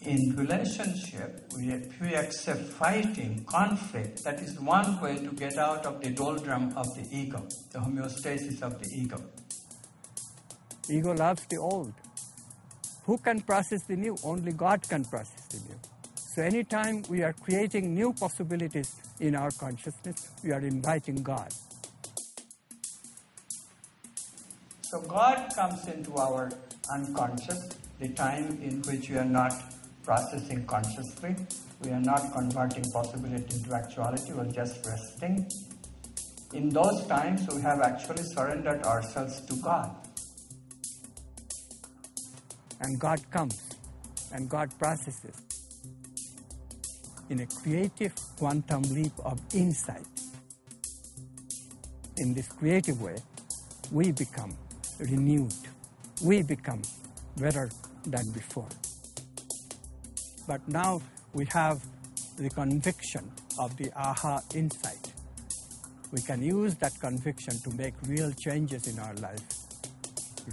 In relationship, if we accept fighting, conflict, that is one way to get out of the doldrum of the ego, the homeostasis of the ego. Ego loves the old. Who can process the new? Only God can process the new. So anytime we are creating new possibilities in our consciousness, we are inviting God. So God comes into our unconscious, the time in which we are not processing consciously, we are not converting possibility into actuality, we are just resting. In those times, we have actually surrendered ourselves to God. And God comes, and God processes in a creative quantum leap of insight. In this creative way, we become renewed. We become better than before. But now we have the conviction of the aha insight. We can use that conviction to make real changes in our life,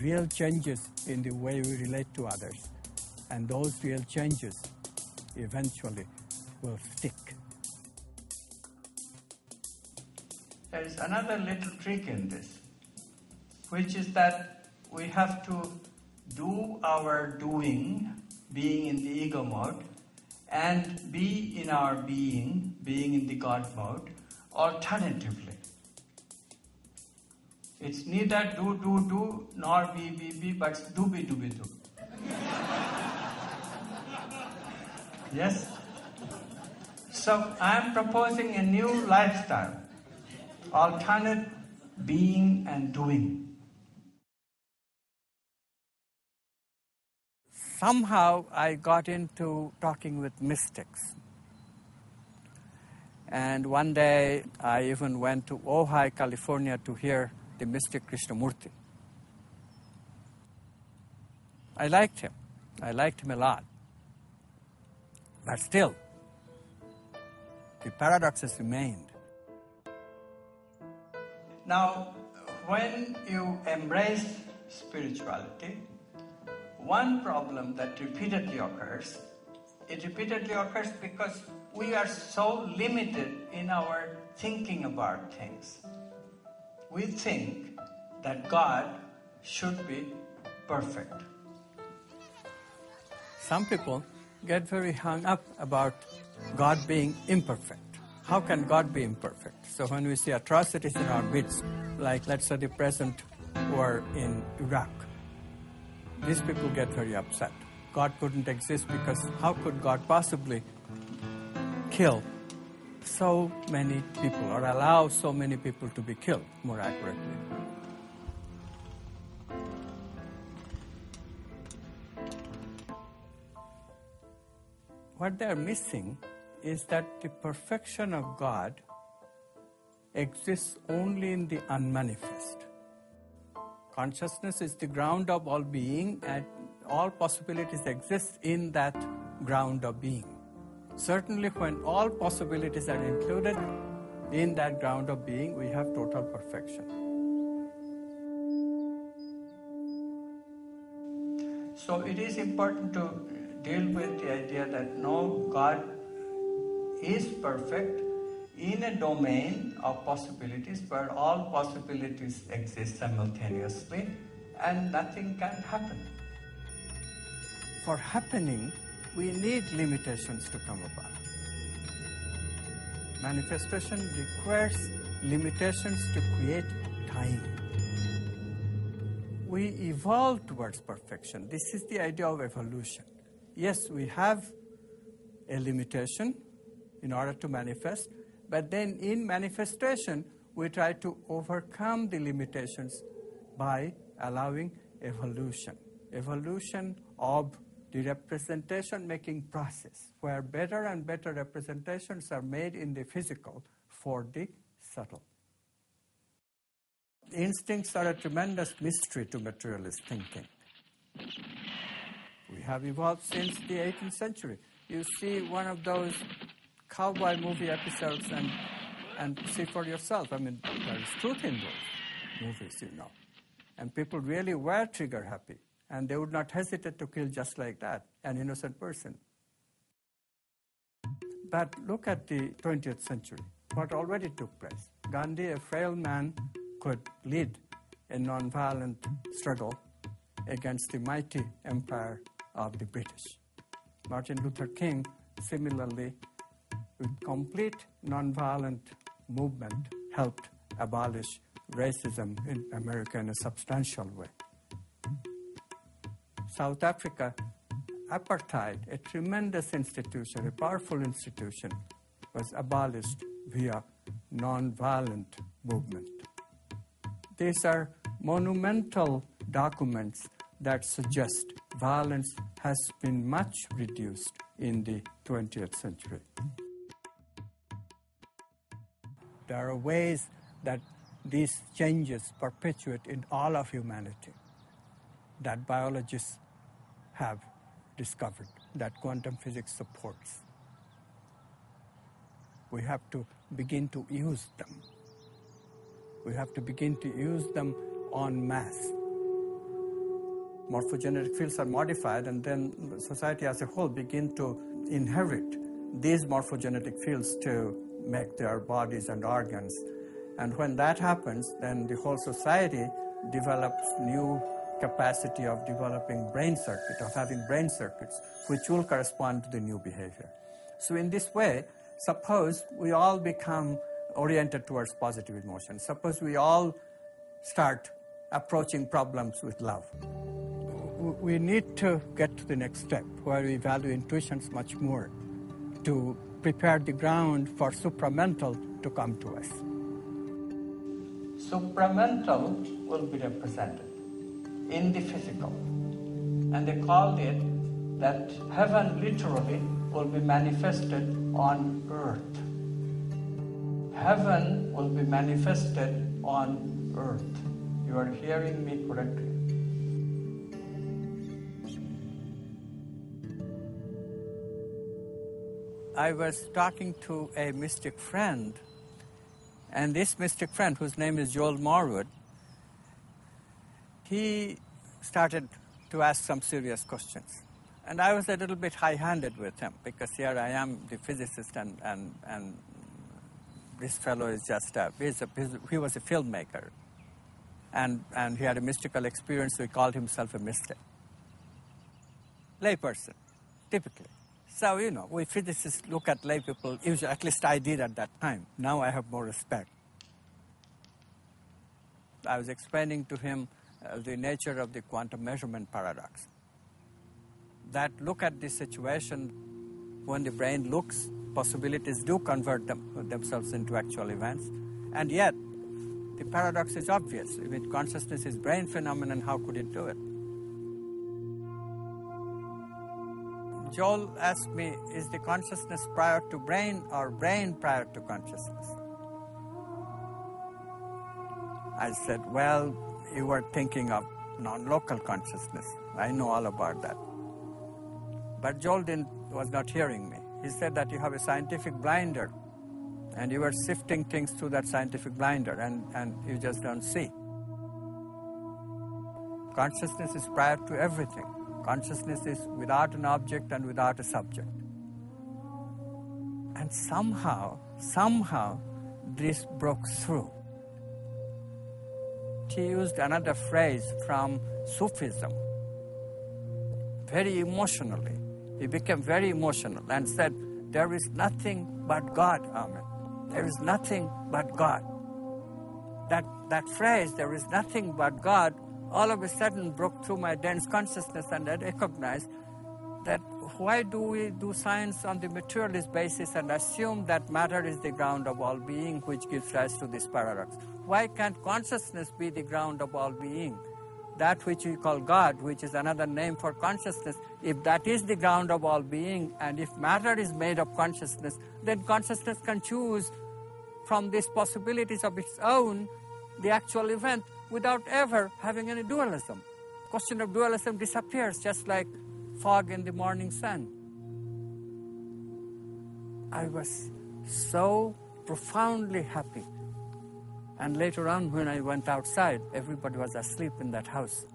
real changes in the way we relate to others. And those real changes eventually will stick. There is another little trick in this, which is that we have to do our doing, being in the ego mode, and be in our being in the God mode, alternatively. It's neither do, nor be, but be. Yes? So I am proposing a new lifestyle, alternate being and doing. Somehow I got into talking with mystics. And one day I even went to Ojai, California to hear the mystic Krishnamurti. I liked him. I liked him a lot. But still, the paradoxes remained. Now, when you embrace spirituality, one problem that repeatedly occurs, it repeatedly occurs because we are so limited in our thinking about things. We think that God should be perfect. Some people get very hung up about God being imperfect. How can God be imperfect? So when we see atrocities in our midst, like let's say the present war in Iraq, these people get very upset. God couldn't exist because how could God possibly kill so many people or allow so many people to be killed, more accurately? What they're missing is that the perfection of God exists only in the unmanifest. Consciousness is the ground of all being, and all possibilities exist in that ground of being. Certainly when all possibilities are included in that ground of being, we have total perfection. So it is important to deal with the idea that no, God is perfect in a domain of possibilities where all possibilities exist simultaneously and nothing can happen. For happening, we need limitations to come about. Manifestation requires limitations to create time. We evolve towards perfection. This is the idea of evolution. Yes, we have a limitation in order to manifest, but then in manifestation, we try to overcome the limitations by allowing evolution. Evolution of the representation-making process, where better and better representations are made in the physical for the subtle. Instincts are a tremendous mystery to materialist thinking. We have evolved since the 18th century. You see one of those cowboy movie episodes and see for yourself. I mean, there is truth in those movies, you know. And people really were trigger happy. And they would not hesitate to kill just like that, an innocent person. But look at the 20th century, what already took place. Gandhi, a frail man, could lead a nonviolent struggle against the mighty empire of the British. Martin Luther King, similarly, with complete nonviolent movement, helped abolish racism in America in a substantial way. South Africa, apartheid, a tremendous institution, a powerful institution, was abolished via nonviolent movement. These are monumental documents that suggest violence has been much reduced in the 20th century. There are ways that these changes perpetuate in all of humanity that biologists have discovered, that quantum physics supports. We have to begin to use them. We have to begin to use them en masse. Morphogenetic fields are modified, and then society as a whole begin to inherit these morphogenetic fields to make their bodies and organs. And when that happens, then the whole society develops new capacity of developing brain circuit, of having brain circuits, which will correspond to the new behavior. So in this way, suppose we all become oriented towards positive emotions. Suppose we all start approaching problems with love. We need to get to the next step where we value intuitions much more to prepare the ground for supramental to come to us. Supramental will be represented in the physical. And they called it that heaven literally will be manifested on earth. Heaven will be manifested on earth. You are hearing me correctly. I was talking to a mystic friend, and this mystic friend, whose name is Joel Marwood, he started to ask some serious questions. And I was a little bit high-handed with him, because here I am, the physicist, and this fellow is just he was a filmmaker. And he had a mystical experience, so he called himself a mystic. Layperson, typically. So, you know, we physicists look at lay people, usually, at least I did at that time. Now I have more respect. I was explaining to him the nature of the quantum measurement paradox. That look at this situation, when the brain looks, possibilities do convert themselves into actual events. And yet, the paradox is obvious. If consciousness is brain phenomenon, how could it do it? Joel asked me, is the consciousness prior to brain or brain prior to consciousness? I said, well, you were thinking of non-local consciousness. I know all about that. But Joel was not hearing me. He said that you have a scientific blinder, and you were sifting things through that scientific blinder, and you just don't see. Consciousness is prior to everything. Consciousness is without an object and without a subject. And somehow, this broke through. She used another phrase from Sufism, very emotionally. He became very emotional and said, there is nothing but God, Amen. There is nothing but God. That phrase, there is nothing but God, all of a sudden broke through my dense consciousness, and I recognized that why do we do science on the materialist basis and assume that matter is the ground of all being, which gives rise to this paradox? Why can't consciousness be the ground of all being? That which we call God, which is another name for consciousness, if that is the ground of all being, and if matter is made of consciousness, then consciousness can choose from these possibilities of its own the actual event without ever having any dualism. Question of dualism disappears just like fog in the morning sun. I was so profoundly happy. And later on, when I went outside, everybody was asleep in that house.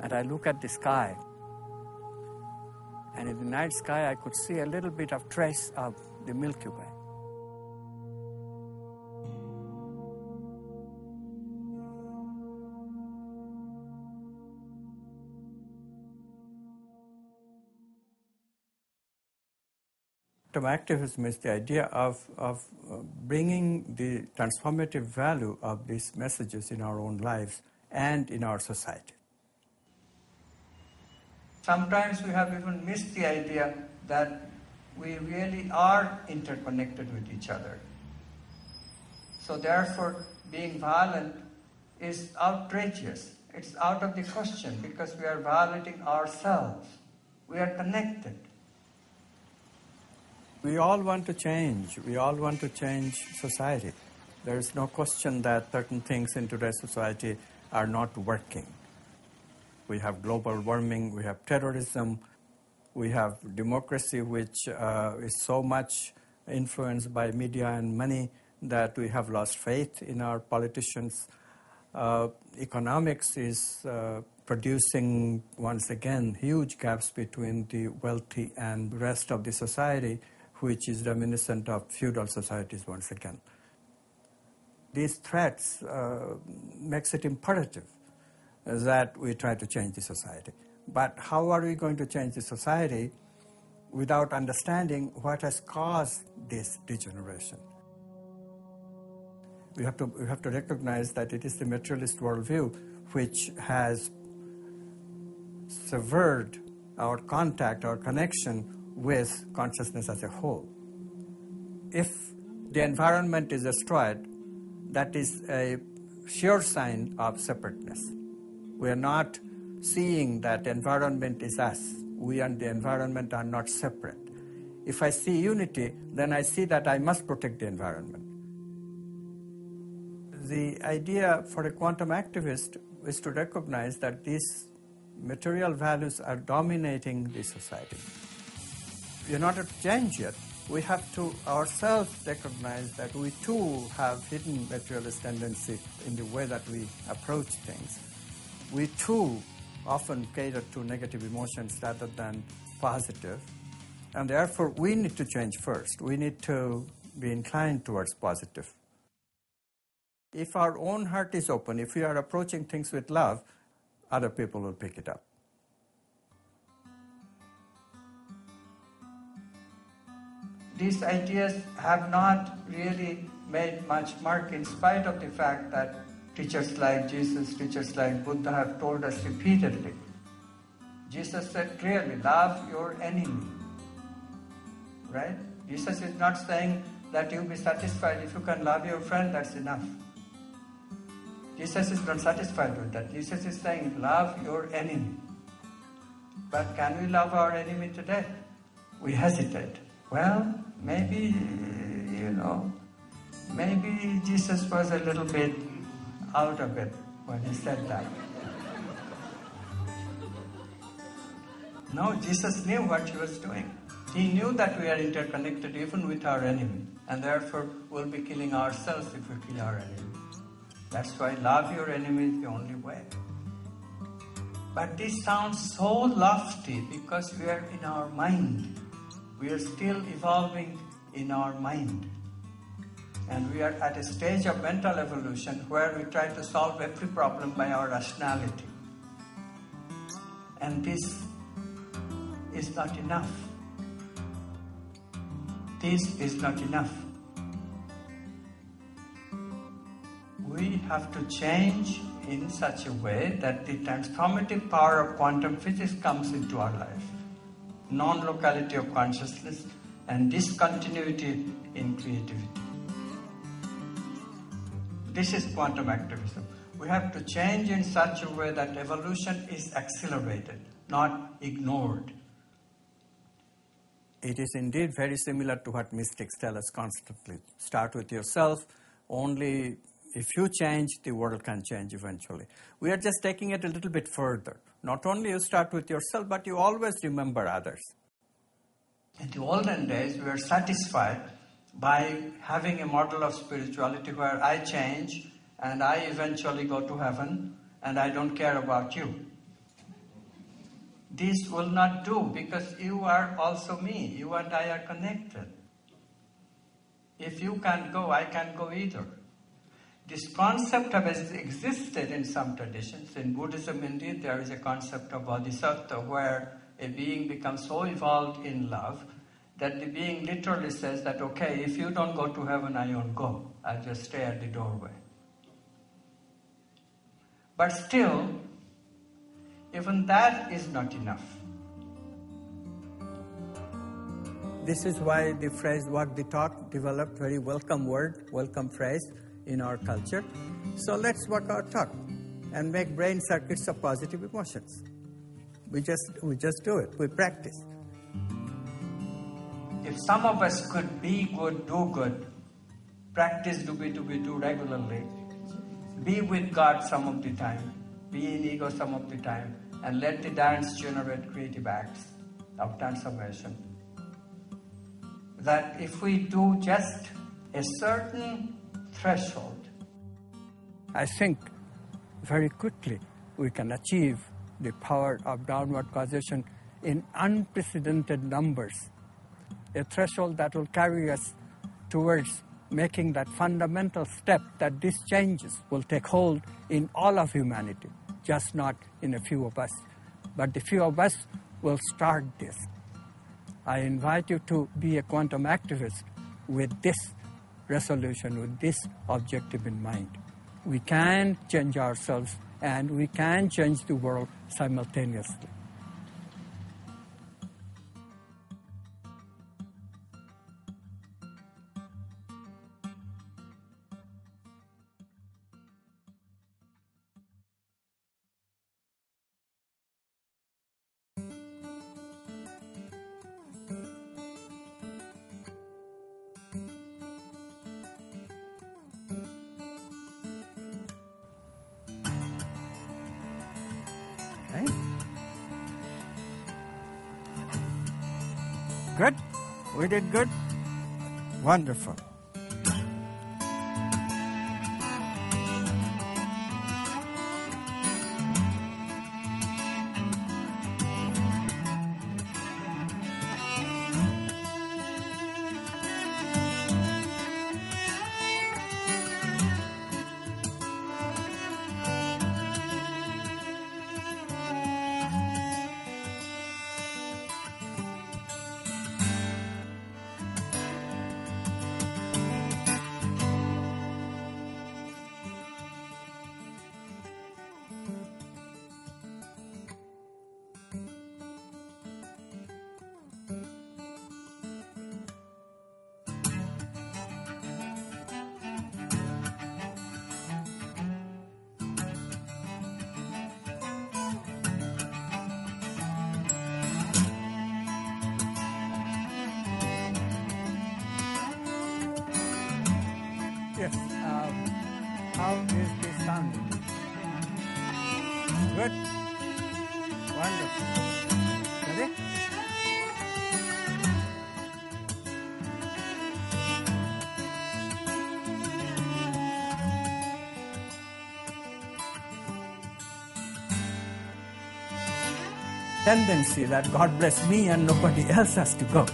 And I look at the sky. And in the night sky, I could see a little bit of trace of the Milky Way. Quantum activism is the idea of bringing the transformative value of these messages in our own lives and in our society. Sometimes we have even missed the idea that we really are interconnected with each other. So therefore, being violent is outrageous. It's out of the question because we are violating ourselves. We are connected. We all want to change. We all want to change society. There is no question that certain things in today's society are not working. We have global warming, we have terrorism, we have democracy which is so much influenced by media and money that we have lost faith in our politicians. Economics is producing, once again, huge gaps between the wealthy and the rest of the society, which is reminiscent of feudal societies once again. These threats makes it imperative that we try to change the society. But how are we going to change the society without understanding what has caused this degeneration? We have to recognize that it is the materialist worldview which has severed our contact, our connection with consciousness as a whole. If the environment is destroyed, that is a sure sign of separateness. We are not seeing that environment is us. We and the environment are not separate. If I see unity, then I see that I must protect the environment. The idea for a quantum activist is to recognize that these material values are dominating the society. We are not at change yet. We have to ourselves recognize that we too have hidden materialist tendency in the way that we approach things. We too often cater to negative emotions rather than positive. And therefore, we need to change first. We need to be inclined towards positive. If our own heart is open, if we are approaching things with love, other people will pick it up. These ideas have not really made much mark in spite of the fact that teachers like Jesus, teachers like Buddha have told us repeatedly. Jesus said clearly, love your enemy. Right? Jesus is not saying that you'll be satisfied if you can love your friend, that's enough. Jesus is not satisfied with that. Jesus is saying, love your enemy. But can we love our enemy today? We hesitate. Well, maybe, maybe Jesus was a little bit out of it when he said that. No, Jesus knew what he was doing. He knew that we are interconnected even with our enemy, and therefore we'll be killing ourselves if we kill our enemy. That's why love your enemy is the only way. But this sounds so lofty because we are in our mind. We are still evolving in our mind. And we are at a stage of mental evolution where we try to solve every problem by our rationality. And this is not enough. This is not enough. We have to change in such a way that the transformative power of quantum physics comes into our life. Non-locality of consciousness and discontinuity in creativity. This is quantum activism. We have to change in such a way that evolution is accelerated, not ignored. It is indeed very similar to what mystics tell us constantly. Start with yourself. Only if you change, the world can change eventually. We are just taking it a little bit further. Not only you start with yourself, but you always remember others. In the olden days, we were satisfied by having a model of spirituality where I change and I eventually go to heaven and I don't care about you. This will not do because you are also me. You and I are connected. If you can't go, I can't go either. This concept has existed in some traditions. In Buddhism, indeed, there is a concept of bodhisattva where a being becomes so evolved in love that the being literally says that, okay, if you don't go to heaven, I won't go. I'll just stay at the doorway. But still, even that is not enough. This is why the phrase walk the talk developed, very welcome word, welcome phrase in our culture. So let's walk our talk and make brain circuits of positive emotions. We just do it. We practice. If some of us could be good, do good, practice do regularly, be with God some of the time, be in ego some of the time, and let the dance generate creative acts of transformation. That if we do just a certain threshold, I think very quickly we can achieve the power of downward causation in unprecedented numbers. A threshold that will carry us towards making that fundamental step that these changes will take hold in all of humanity, just not in a few of us. But the few of us will start this. I invite you to be a quantum activist with this resolution, with this objective in mind. We can change ourselves and we can change the world simultaneously. Good? We did good? Wonderful. Yes. How is this sounding? Good? Wonderful. Ready? tendency that God bless me and nobody else has to go.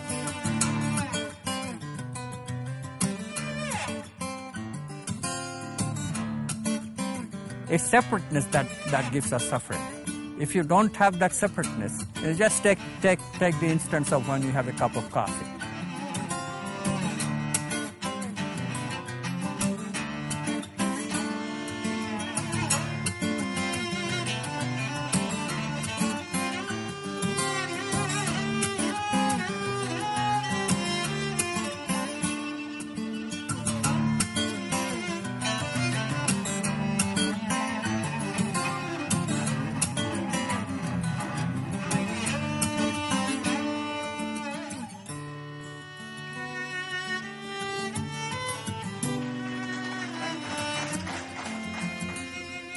It's separateness that gives us suffering. If you don't have that separateness, you just take the instance of when you have a cup of coffee.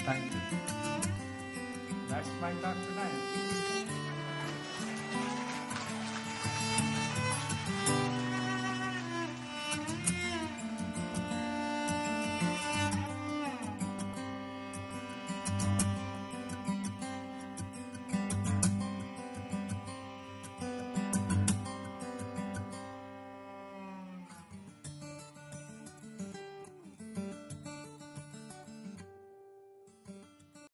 Thank you. That's my talk tonight.